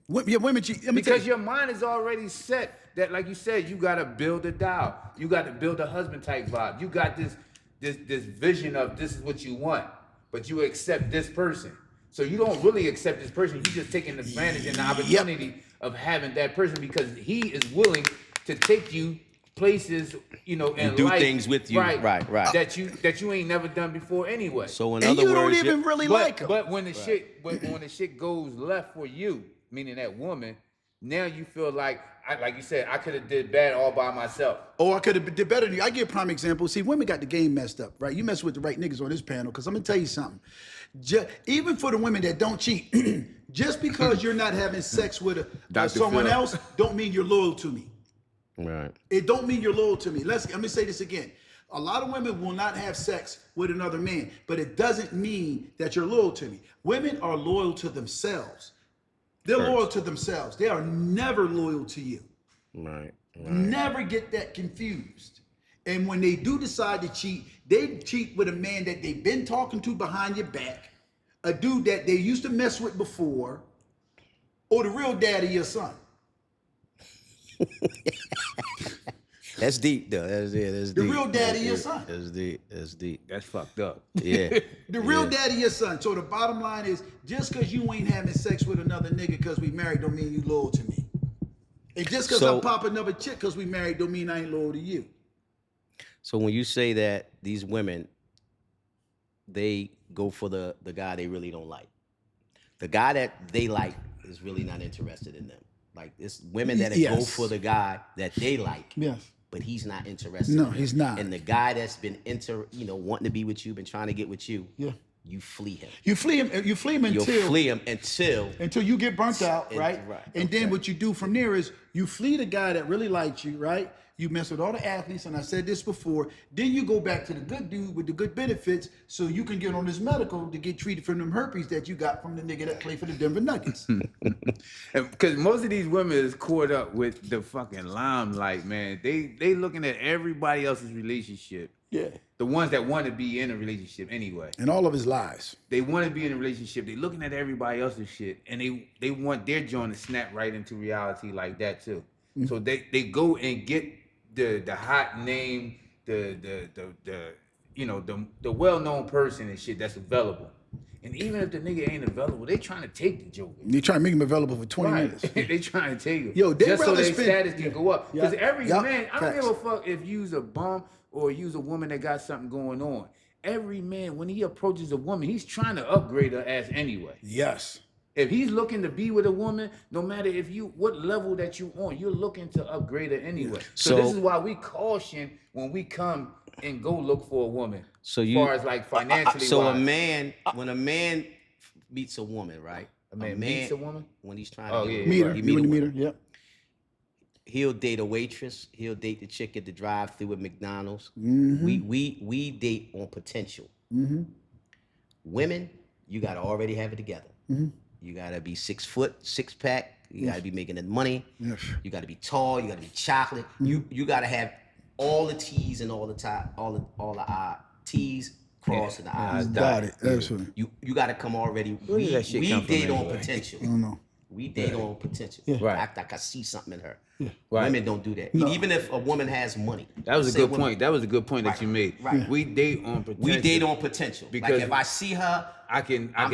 women cheat. Let me tell Because you. your mind is already set that, like you said, you gotta build a dial. You gotta build a husband type vibe. You got this vision of this is what you want, but you accept this person. So you don't really accept this person. You just taking advantage and the opportunity of having that person because he is willing to take you places, in do life, things with you. Right. That you ain't never done before anyway. So in And other you don't words, even really like them. But when the shit goes left for you, meaning that woman, now you feel like you said, I could have did bad all by myself. Oh, I could have did better than you. I give a prime example. See, women got the game messed up, right? You mess with the right niggas on this panel, because I'm gonna tell you something. Even for the women that don't cheat, just because you're not having sex with Dr. someone Phil. else, don't mean you're loyal to me. right. It don't mean you're loyal to me. Let me say this again. A lot of women will not have sex with another man, but it doesn't mean that you're loyal to me. Women are loyal to themselves. They're loyal to themselves. They are never loyal to you. Right. Never get that confused. And when they do decide to cheat, they cheat with a man that they've been talking to behind your back, a dude that they used to mess with before, or the real daddy of your son? That's deep, though. That's deep. The real daddy That's of your deep. son. That's deep. That's deep. That's fucked up. Yeah. The real daddy of your son. So the bottom line is, just because you ain't having sex with another nigga because we married don't mean you loyal to me. And just because I pop another chick because we married don't mean I ain't loyal to you. So when you say that these women, they go for the guy they really don't like, the guy that they like is really not interested in them. Like, it's women that go for the guy that they like. Yes. But he's not interested. No, in them. he's not. And the guy that's been wanting to be with you, been trying to get with you, you flee him. You flee him until you get burnt out, right? And then what you do from there is you flee the guy that really likes you, right? You mess with all the athletes, and I said this before. Then you go back to the good dude with the good benefits, so you can get on this medical to get treated from them herpes that you got from the nigga that played for the Denver Nuggets. Because most of these women is caught up with the fucking limelight, man. They looking at everybody else's relationship. Yeah. The ones that want to be in a relationship anyway. And all of his lies. They want to be in a relationship. They looking at everybody else's shit, and they want their joint to snap right into reality like that too. Mm-hmm. So they go and get the hot name, the well-known person and shit that's available. And even if the nigga ain't available, they trying to take the joke. They trying to make him available for 20 minutes. They trying to take it. Yo, they just so rather their spend- status can go up. Because every man, I don't facts. give a fuck if you's a bum or you's a woman that got something going on. Every man, when he approaches a woman, he's trying to upgrade her ass anyway. Yes. If he's looking to be with a woman, no matter what level that you on, you're looking to upgrade her anyway. So this is why we caution when we come and go look for a woman. So as far as like financially. So wise. when a man meets a woman, right? A man meets a woman? When he's trying to Meet her. he You meet a meet her. woman. Yep. He'll date a waitress. He'll date the chick at the drive-thru at McDonald's. Mm-hmm. We date on potential. Mm-hmm. Women, you gotta already have it together. Mm-hmm. You gotta be 6 foot, 6-pack. You gotta be making the money. Yes. You gotta be tall. You gotta be chocolate. Mm-hmm. You gotta have all the T's and all the T's crossed and the I's Got dotted. it. Absolutely. You gotta come already. Where did that shit We come from date on anyway? potential. I don't know. We date on potential. Right. Act like I see something in her. Right. Women don't do that. No. Even if a woman has money. That was a Say good women- point. That was a good point that you made. Right. We date on potential. We date on potential. Because like if I see her, I'm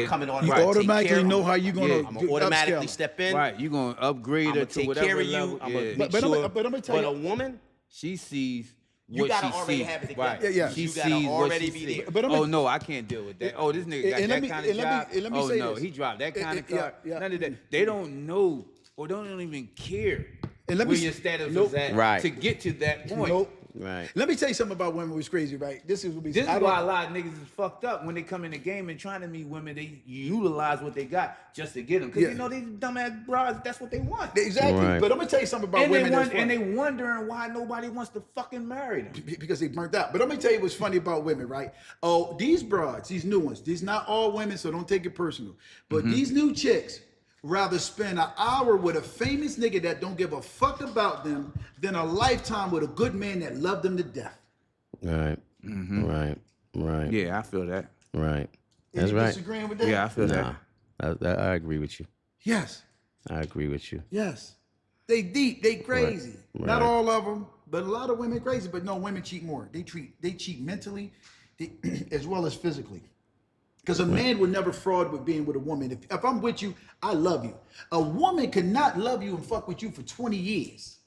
coming on. You her, automatically take care know of how her. you're gonna I'm gonna automatically upscale. step in. Right, you're gonna upgrade I'm her gonna to take whatever care of you. level. I'm gonna yeah. make But sure. I'm gonna tell But you- a woman, She sees you what gotta she already sees. have it together. Right. Yeah. She You gotta sees what already she be sees. there. But I'm oh gonna- no, I can't deal with that. Oh, this nigga got And let that me- kind of and job. let me Oh say no, this. he dropped that kind of Yeah, car. yeah. None of that. They don't know or don't even care And let where me- your status Nope. is at Right. to get to that point. Nope. right? Let me tell you something about women who's crazy, right? This is This is why a lot of niggas is fucked up when they come in the game and trying to meet women. They utilize what they got just to get them because Yeah. you know these dumbass bras. That's what they want. Exactly. Right. But I'm gonna tell you something about And women. that's and funny. they wondering why nobody wants to fucking marry them. Because they burnt out. But I'm gonna tell you what's funny about women, right? Oh, these broads, these new ones, these not all women, so don't take it personal. But these new chicks rather spend an hour with a famous nigga that don't give a fuck about them than a lifetime with a good man that loved them to death. Right. Right. Yeah, I feel that. Right. Is That's you right. disagreeing with that? Yeah, I feel Nah, that. I agree with you. Yes. I agree with you. Yes. They deep, they crazy. Not Right. all of them, but a lot of women crazy. But no, women cheat more. They cheat mentally as well as physically. Because a man would never fraud with being with a woman. If I'm with you, I love you. A woman cannot love you and fuck with you for 20 years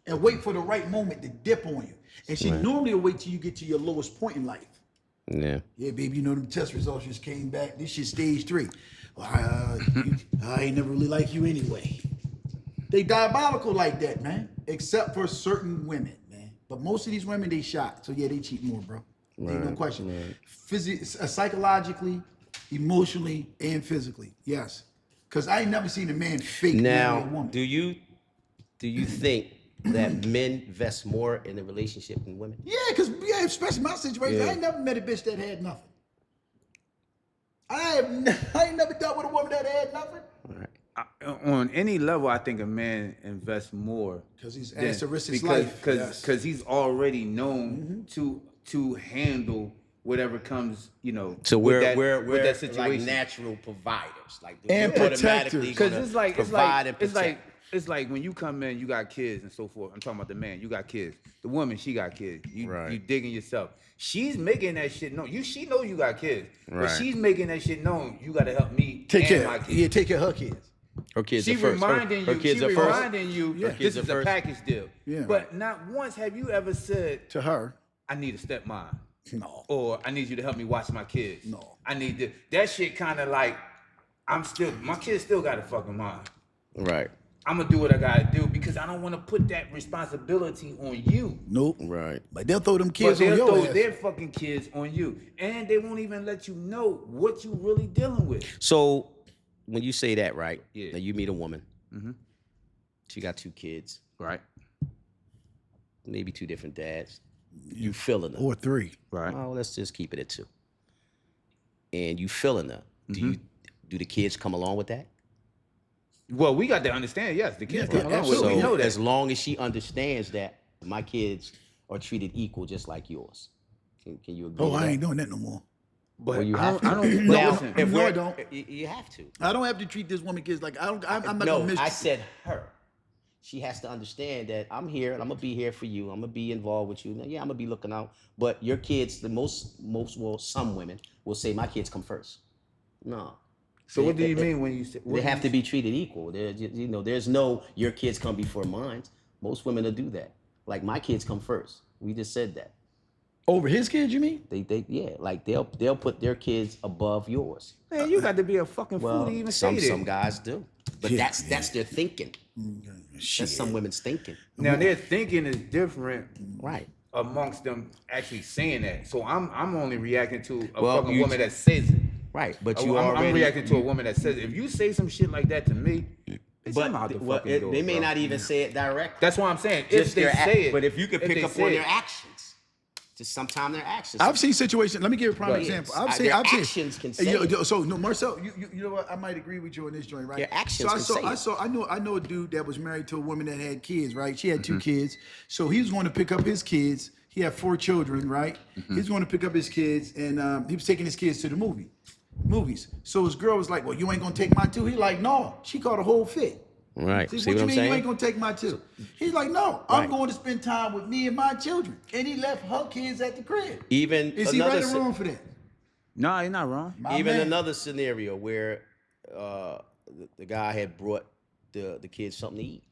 and wait for the right moment to dip on you. And she normally will wait till you get to your lowest point in life. Yeah. Yeah, baby, you know them test results just came back. This shit stage 3. Well, I ain't never really like you anyway. They diabolical like that, man. Except for certain women, man. But most of these women, they shot. So yeah, they cheat more, bro. Ain't no question. Psychologically, emotionally, and physically, yes. Because I ain't never seen a man fake marry a Now, woman. do you think that men invest more in a relationship than women? Yeah, because especially my situation, I ain't never met a bitch that had nothing. I ain't never dealt with a woman that had nothing. On any level, I think a man invests more 'Cause he's than- asked to risk his because- life, Because yes. because he's already known to handle whatever comes, So with we're with that like situation. natural providers, like And we're automatically protectors. Because gonna it's like provide and it's like protect. it's like when you come in, you got kids and so forth. I'm talking about the man, you got kids. The woman, she got kids. You Right. digging yourself. She's making that shit known. She know you got kids, but Right. she's making that shit known. You got to help me Take and care. my kids. Yeah, take care of her kids. Her kids She are first. reminding Her you. kids She are first. reminding you. Yeah. This Kids is are a first. package deal. Yeah. But not once have you ever said, To her, "I need a stepmom," no. or "I need you to help me watch my kids." No. I need this. That shit kind of like, my kids still got a fucking mom. Right. I'm gonna do what I gotta do because I don't want to put that responsibility on you. Nope. Right. But they'll throw them But kids on they'll your throw ass. their fucking kids on you, and they won't even let you know what you really dealing with. So when you say that, right? Yeah. Now you meet a woman. Mhm. She got 2 kids, Right. maybe 2 different dads. You feeling her. Or 3. Right. Oh, let's just keep it at 2. And you feeling her. Do the kids come along with that? Well, we got to understand. Yes, the kids Yeah, come along with it. absolutely. We So know that. as long as she understands that my kids are treated equal, just like yours, can you agree? Oh, with I that? ain't doing that no more. But Well, you I have don't. I to. don't Now, listen. if No, we're- I don't. You have to. I don't have to treat this woman kids like I'm not No, gonna miss. I said her. She has to understand that I'm here and I'm gonna be here for you. I'm gonna be involved with you. Now, yeah, I'm gonna be looking out. But your kids, some women will say my kids come first. No. So what do you mean when you say They have to be treated equal. There's no your kids come before mine. Most women will do that. Like my kids come first. We just said that. Over his kids, you mean? They'll put their kids above yours. Man, you got to be a fucking fool Well, to even some say that. guys do, but Yeah, that's their thinking. Shit. That's some women's thinking. Now their thinking is different Right. amongst them actually saying that. So I'm only reacting to a Well, fucking you- woman that says it. Right, but I'm reacting to a woman that says it. If you say some shit like that to me, bitch, I'm out the fucking door, they may bro. not even say it directly. That's what I'm saying. Just If they their say it, but if you could pick they up say on it- their actions, just sometimes their actions. I've seen situations. Let me give you a prime But example. yes, their actions can say it. So no, Marcel, you know what? I might agree with you on this joint, right? Their actions So can say it. I know a dude that was married to a woman that had kids, right? She had Mm-hmm. 2 kids, so he was going to pick up his kids. He had 4 children, right? Mm-hmm. He's going to pick up his kids, and he was taking his kids to the movies. So his girl was like, "Well, you ain't gonna take my 2?" He like, "No." She called a whole fit. Right. See, See what what you I'm mean? saying? You ain't gonna take my 2? He's like, "No, I'm Right. going to spend time with me and my children." And he left her kids at the crib. Even Is he another right or si- wrong for that? No, you're not wrong. My Even man. another scenario where the guy had brought the kids something to eat.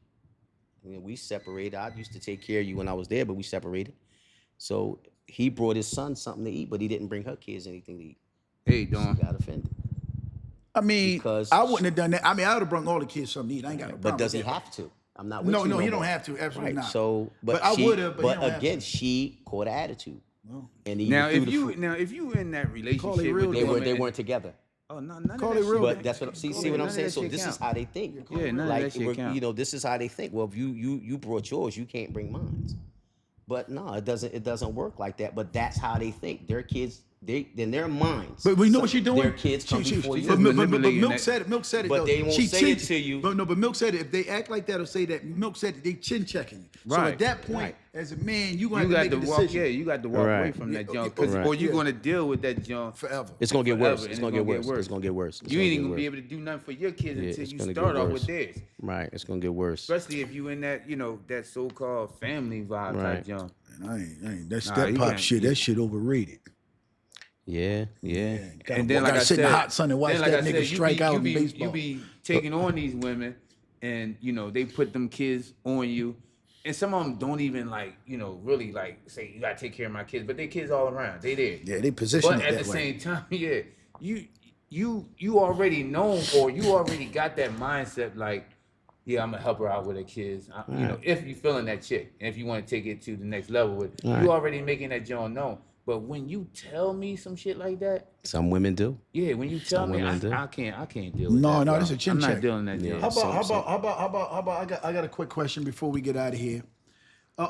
We separated. I used to take care of you when I was there, but we separated. So he brought his son something to eat, but he didn't bring her kids anything to eat. Hey, She Dawn. got offended. I mean, Because- I wouldn't have done that. I mean, I would have brought all the kids something to eat. I ain't got no problem. But does he with that. have to? I'm not with No, you no, he don't more. have to. Absolutely Right. not. So, but I she, would have. But, he don't have again, to. she caught an attitude. Well, And he Now, threw if the you fruit. in that relationship Call it with real the They woman, weren't together. Oh no, none Call of it that real. shit. But that's what see None what of I'm that saying. So shit this is count. how they think. Yeah, none of like that shit count. you know, this is how they think. Well, if you brought yours, you can't bring mine. But no, it doesn't work like that. But that's how they think. Their kids, in their minds. But we know what she's doing. Their kids come before you. But manipulating Milk that. said it. Milk said it. But though. they won't She say it chin- to you. But Milk said it. If they act like that or say that, Milk said it. They chin checking you. So Right, at that point, right. as a man, you You gonna got have to to make a walk. decision. Yeah, you got to walk away Right. from that Yeah, junk, right. or you're Yeah. gonna deal with that junk Forever. It's gonna get forever, worse. and It's gonna get worse. It's gonna get worse. It's You ain't gonna even get gonna be worse. able to do nothing for your kids Yeah, until it's you gonna start get off worse. with theirs. Right. It's gonna get worse. Especially if you in that, that so-called family vibe Right. type junk. And I ain't. That Nah, step you pop can't- shit. That shit overrated. Yeah. And then, like I sit said, in the hot sun and watch then, like that I nigga said, strike out in you baseball. be taking on these women, and they put them kids on you, and some of them don't even really say you gotta take care of my kids, but they kids all around, they there. Yeah, they position But it at that the way. same time, yeah, you already know, or you already got that mindset like, yeah, I'm gonna help her out with her kids. If you feeling that chick, and if you want to take it to the next level with, Right. you already making that joint known. But when you tell me some shit like that, Some women do. yeah, when you tell Some me, women do. I can't deal with No, that. no, bro. this is a chin I'm check. not dealing that. Yeah. deal. How about So- I got a quick question before we get out of here.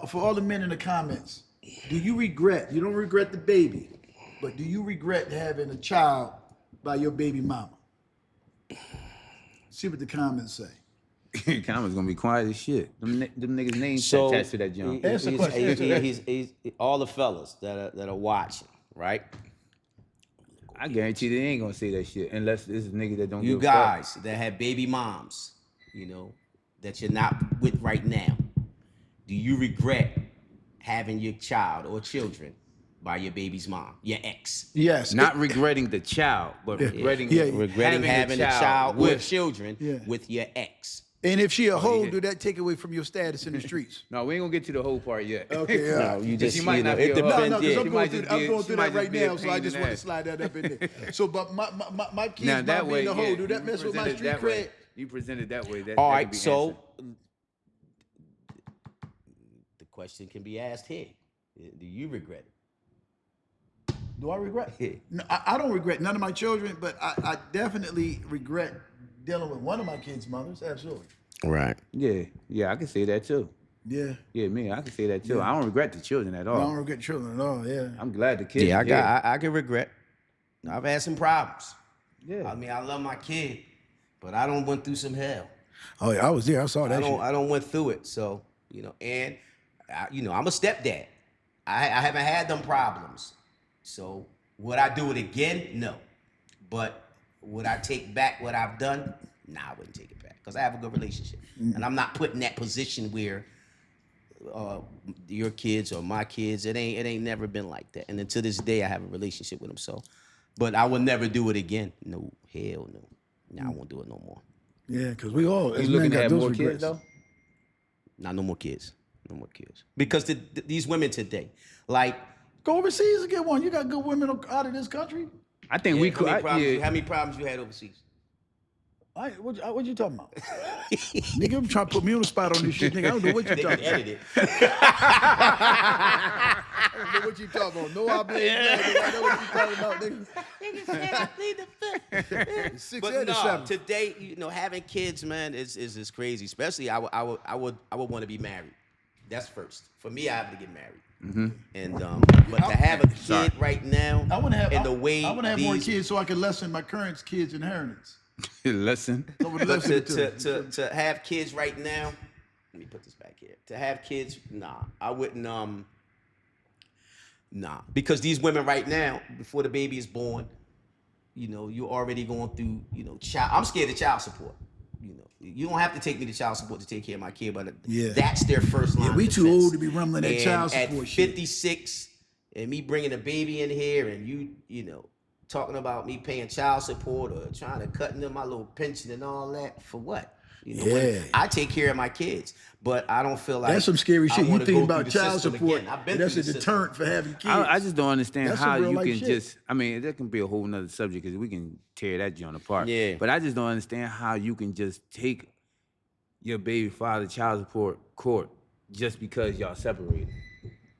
For all the men in the comments, you don't regret the baby, but do you regret having a child by your baby mama? See what the comments say. Comments gonna be quiet as shit. Them niggas names So attached to that junk. Answer the question. he's all the fellas that are watching, right? I guarantee they ain't gonna say that shit unless this is nigga that don't You give a fuck. guys that have baby moms, that you're not with right now, do you regret having your child or children by your baby's mom, your ex? Yes. Not regretting the child, but regretting Regretting having a child or with. children Yeah. with your ex. And if she a hoe, yeah. do that take away from your status in the streets? No, we ain't gonna get to the whole part yet. Okay, yeah. No, you just, She might not be it a hoe. No, depends. no, because yeah. I'm going through, she that might right just be a now, so I pain just in want the to slide that up in there. So, but my kids Now not that way, being a hoe, yeah, do that you mess with my presented street that way. cred? You presented that way. That, All that right, could be so answered. the question can be asked here. Do you regret it? Do I regret? Yeah. No, I don't regret none of my children, but I definitely regret dealing with one of my kids' mothers. Absolutely. Right. Yeah, I can say that too. Yeah. Yeah, me, I can say that too. I don't regret the children at all. No, I don't regret children at all. Yeah. I'm glad the kids. Yeah, is here. I can regret. I've had some problems. Yeah. I mean, I love my kid, but I don't went through some hell. Oh yeah, I was there. I saw that shit. I don't went through it. So, and I'm a stepdad. I haven't had them problems. So would I do it again? No. But would I take back what I've done? Nah, I wouldn't take it back because I have a good relationship, and I'm not put in that position where your kids or my kids. It ain't never been like that. And then to this day, I have a relationship with them. So, but I will never do it again. No, hell no. Nah, I won't do it no more. Yeah, because we all as You men looking got to have those more regrets. kids though? Nah, no more kids. No more kids. Because these women today, like, Go overseas and get one. You got good women out of this country. I think yeah, we how could. many problems, Yeah. how many problems you had overseas? What you talking about? Nigga, I'm trying to put me on the spot on this shit, nigga. I don't know what you They talking can about. edit it. I don't know what you talking about. No, I blame I know what you talking about, nigga. 6 But and no, 7. today, having kids, man, is crazy. Especially, I would want to be married. That's first. For me, I have to get married. Mm-hmm. And but to have a kid right now, I want to have. and the way I want to have more these- kids so I can lessen my current kids' inheritance. Listen. I would But lessen it to to have kids right now, let me put this back here. To have kids, nah, I wouldn't. Nah, because these women right now, before the baby is born, you're already going through, child. I'm scared of child support. You don't have to take me to child support to take care of my kid, but Yeah. that's their first line. Yeah, we of too defense. old to be rumbling that And child at support shit. 56, and me bringing a baby in here, and talking about me paying child support or trying to cut into my little pension and all that for what? When Yeah. I take care of my kids, but I don't feel like That's some scary I shit. You wanna think go about through the child system support. again. I've been That's through a the system. deterrent for having kids. I just don't understand That's how some real you life can shit. just. I mean, that can be a whole nother subject because we can tear that joint apart. Yeah. But I just don't understand how you can just take your baby father child support court just because y'all separated.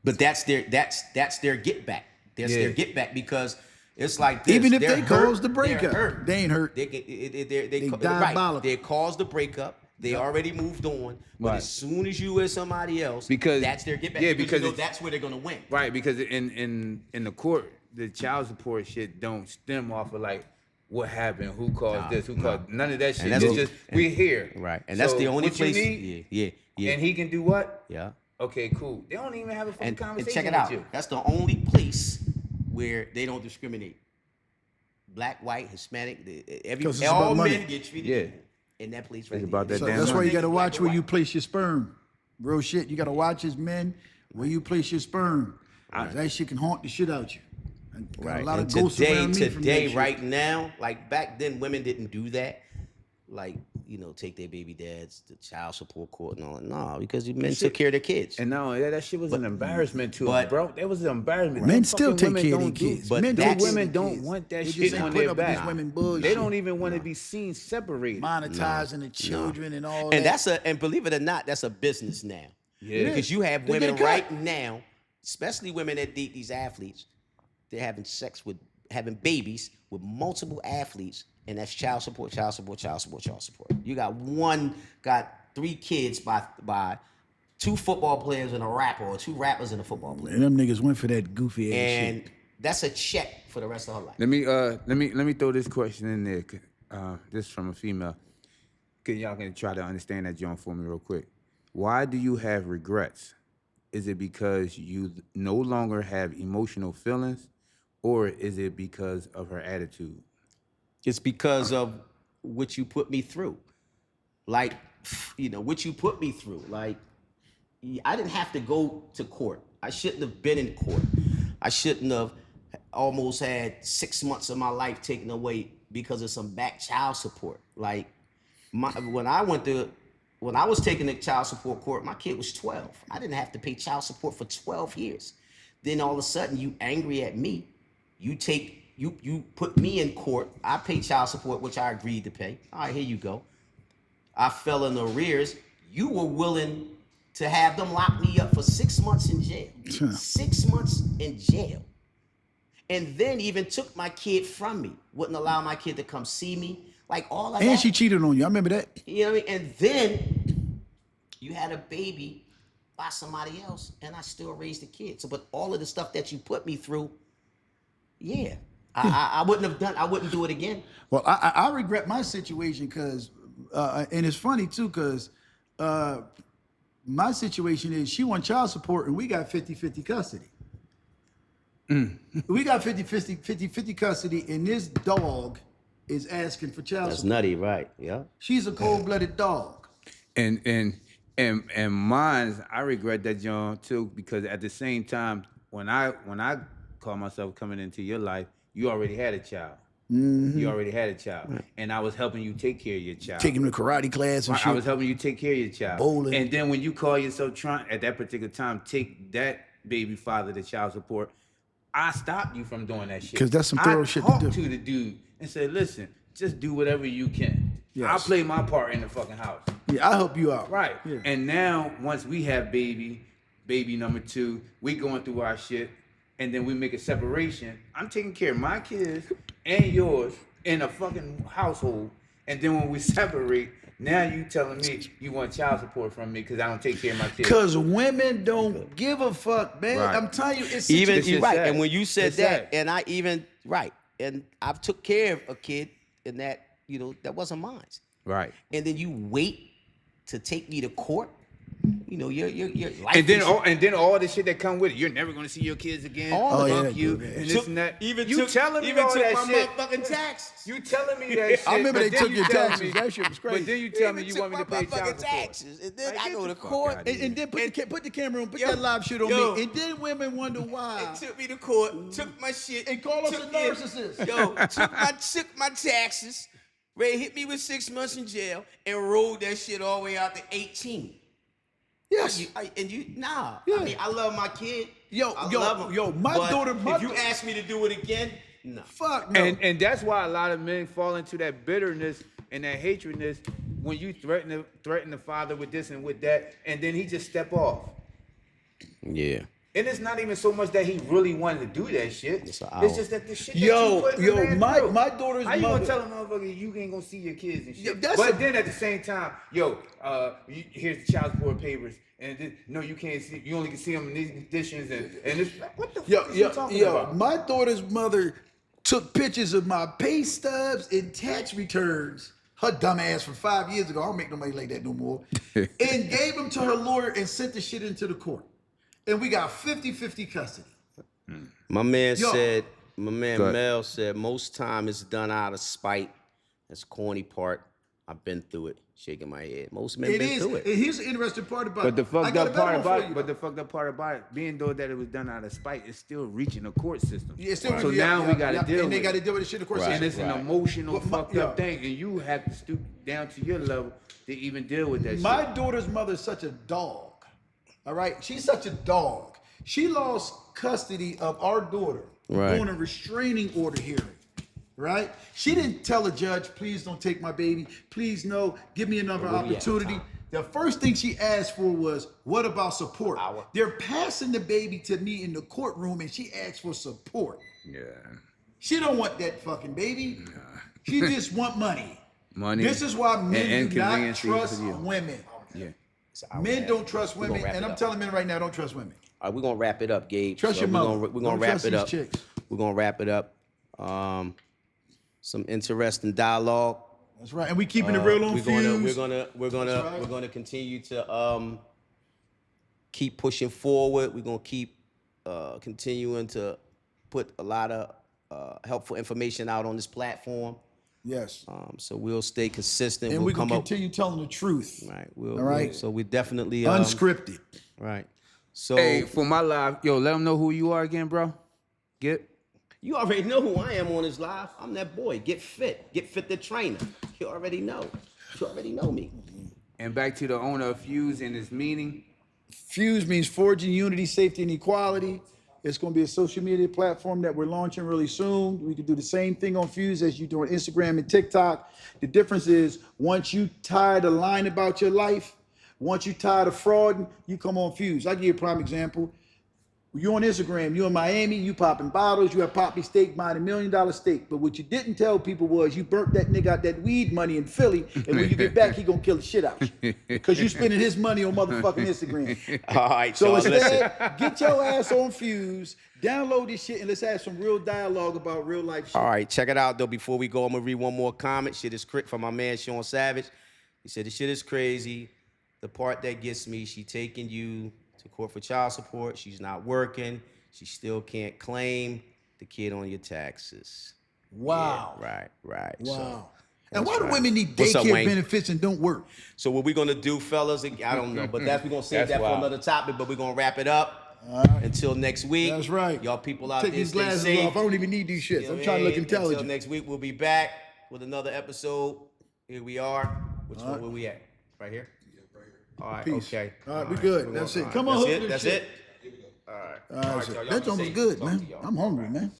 But that's their get back. That's their Yeah. get back because it's like this. Even if They're they hurt, caused the they're breakup, hurt. they ain't hurt. They diabolical. right. They caused the breakup. They already moved on. But Right. as soon as you with somebody else, Because- that's their get back. yeah, because because that's where they're gonna win. Right, because in the court, the child support shit don't stem off of like what happened, who caused this, who caused none of that shit. that's It's the- just we're here. Right. And that's So, the only what you place. need? Yeah. And he can do what? Yeah. Okay, cool. They don't even have a fucking And conversation check it with out. you. That's the only place where they don't discriminate. Black, white, Hispanic, 'Cause it's all about money. men get treated Yeah. equal in that place right It's there. about that So damn that's why money. you got to watch Black or where you white. place your sperm. Real shit. You got to watch as men where you place your sperm. 'Cause that shit can haunt the shit out you. And got Right. a lot And of ghosts around me from that today, shit. right now, like back then, women didn't do that. Like, take their baby dads to child support court and all that. No, because men took care of their kids. And no, that shit was an embarrassment to but- us, bro. That was an embarrassment. Men Them still fucking take women care of don't their do- kids. but Men Them take care of women their don't kids. want that They shit just ain't on putting their up with back. this women bullshit. They don't even want to be seen separated. Monetizing the children and all And that. and believe it or not, that's a business now. Yeah. Because you have They get women a cut. right now, especially women that date these athletes, they're having babies with multiple athletes, and that's child support, child support, child support, child support. You got 3 kids by 2 football players and a rapper, or 2 rappers and a football player. And them niggas went for that goofy ass And shit. that's a check for the rest of her life. Let me throw this question in there. This is from a female. Y'all can try to understand that joint for me real quick. Why do you have regrets? Is it because you no longer have emotional feelings, or is it because of her attitude? It's because of what you put me through. Like, what you put me through. Like, I didn't have to go to court. I shouldn't have been in court. I shouldn't have almost had 6 months of my life taken away because of some back child support. Like, when I was taking the child support court, my kid was 12. I didn't have to pay child support for 12 years. Then all of a sudden, you angry at me. You put me in court. I pay child support, which I agreed to pay. All right, here you go. I fell in arrears. You were willing to have them lock me up for 6 months in jail. 6 months in jail. And then even took my kid from me. Wouldn't allow my kid to come see me. Like all of that. And she cheated on you. I remember that. You know what I mean? And then you had a baby by somebody else, and I still raised the kid. So, but all of the stuff that you put me through, yeah. I wouldn't do it again. Well, I regret my situation because, and it's funny too, because my situation is she won child support and we got 50-50 custody. We got 50-50 custody, and this dog is asking for child That's support. nutty, right? Yeah. She's a cold-blooded dog. And mine, I regret that, John, too, because at the same time, when I call myself coming into your life, you already had a child. Mm-hmm. You already had a child, and I was helping you take care of your child. Taking him to karate class and I shit. was helping you take care of your child. Bowling. And then when you call yourself trying at that particular time, take that baby father to child support, I stopped you from doing that shit. 'Cause that's some thorough shit to I do. talked to the dude and said, listen, just do whatever you can. Yes. I'll play my part in the fucking house. Yeah, I'll help you out. Right. Yeah. And now, once we have baby number 2, we going through our shit, and then we make a separation. I'm taking care of my kids and yours in a fucking household. And then when we separate, now you telling me you want child support from me because I don't take care of my kids. Because women don't give a fuck, man. Right. I'm telling you, it's Even This you're is right. sad. And when you said It's that, sad. and I even right, and I've took care of a kid in that, that wasn't mine. Right. And then you wait to take me to court. Your life. And then all the shit that come with it. You're never gonna see your kids again. Oh, yeah, Fuck you. yeah. And this and that. Even you took, telling me even all took that my shit. motherfucking taxes. You telling me that shit. I remember but they then took you your tell taxes. me- That shit was crazy. But then you tell me Even you want me to took my pay child motherfucking support. taxes, and then Like, I get go the to fuck court. outta here. And then put the camera on, put Yo, that live shit on yo. me. And then women wonder why. It took me to court, took my shit, And call us took a it- narcissist. Yo, took my taxes, Ray hit me with 6 months in jail, and rolled that shit all the way out to 18. Yes. Nah. Yeah. I mean, I love my kid. Yo, I yo, love him. yo, my But daughter- if you ask me to do it again, no. Fuck no. And that's why a lot of men fall into that bitterness and that hatredness when you threaten the father with this and with that, and then he just step off. Yeah. And it's not even so much that he really wanted to do that shit. It's It's, an hour. just that the shit Yo, that you put yo, the man my- through. my daughter's How you mother- gonna tell a motherfucker you ain't gonna see your kids and shit? Yeah, that's but a- then at the same time, here's the child support papers, and no, you can't see. You only can see them in these conditions, and it's like, what the fuck is you talking about? My daughter's mother took pictures of my pay stubs and tax returns. Her dumb ass from 5 years ago. I don't make no money like that no more. And gave them to her lawyer and sent the shit into the court. And we got 50-50 custody. My man Yo. said, my man Go ahead. Mel said, most time it's done out of spite. That's the corny part. I've been through it. Shaking my head. Most men It been is. through it. And here's the interesting part about But the it. I fucked got a up better part one for about you, it, but though. the fucked up part about it, being though that it was done out of spite, it's still reaching the court system. Yeah, it's still- So yeah, now yeah, we got to yeah, deal and they with got to it. deal with the shit, of course. Right. And it's an emotional, But my- fucked yo. up thing, and you have to stoop down to your level to even deal with that My shit. daughter's mother is such a dog. All right, she's such a dog. She lost custody of our daughter Right. on a restraining order hearing. Right? She didn't tell the judge, "Please don't take my baby. Please no, give me another Where we at, opportunity." Tom? The first thing she asked for was, "What about support?" Hour. They're passing the baby to me in the courtroom, and she asked for support. Yeah. She don't want that fucking baby. She just want money. Money. This is why men and do not inconveniences trust for you. women. Yeah. Men don't trust We're gonna women, wrap and it I'm up. telling men right now, don't trust women. All right, we're gonna wrap it up, Gabe. Trust your mother. We're Don't gonna wrap trust it these up. chicks. We're gonna wrap it up. Some interesting dialogue. That's right, and we keeping it real on We're Fuse. gonna continue to keep pushing forward. We're gonna keep continuing to put a lot of helpful information out on this platform. Yes. So we'll stay consistent. And we'll we're going come to up. continue telling the truth. Right. All right. So we definitely Unscripted. Right. So Hey, for my live, yo, let them know who you are again, bro. Get. you already know who I am on this live. I'm that boy. Get fit the trainer. You already know. You already know me. And back to the owner of Fuse and its meaning. Fuse means forging unity, safety, and equality. It's going to be a social media platform that we're launching really soon. We can do the same thing on Fuse as you do on Instagram and TikTok. The difference is once you tired of lying about your life, once you tired of fraud, you come on Fuse. I'll give you a prime example. You on Instagram, you in Miami, you popping bottles, you have poppy steak, buying $1 million steak. But what you didn't tell people was you burnt that nigga out that weed money in Philly, and when you get back, he gonna kill the shit out you. Because you spending his money on motherfucking Instagram. All right. So y'all, instead, get your ass on Fuse, download this shit, and let's have some real dialogue about real life shit. All right, check it out though. Before we go, I'm gonna read one more comment. Shit is from my man Sean Savage. He said the shit is crazy. The part that gets me, she taking you to court for child support. She's not working. She still can't claim the kid on your taxes. Wow. Yeah, right. Wow. So, and why do right. women need What's up, daycare Wayne? benefits and don't work? So what we're gonna do, fellas? I don't know, but we're gonna save That's that for wild. another topic. But we're gonna wrap it up until next week. That's right. Y'all people out Take there, these stay glasses safe. off. I don't even need these shits. You know I'm what trying to I look mean? intelligent. Until next week, we'll be back with another episode. Here we are. Which one where we at? Right here? Yeah, right here. All right, Peace. okay. All right, we good. That's it. Come on, That's hook it? this That's shit. it? All right. That's it. That joint was good, man. I'm hungry, man.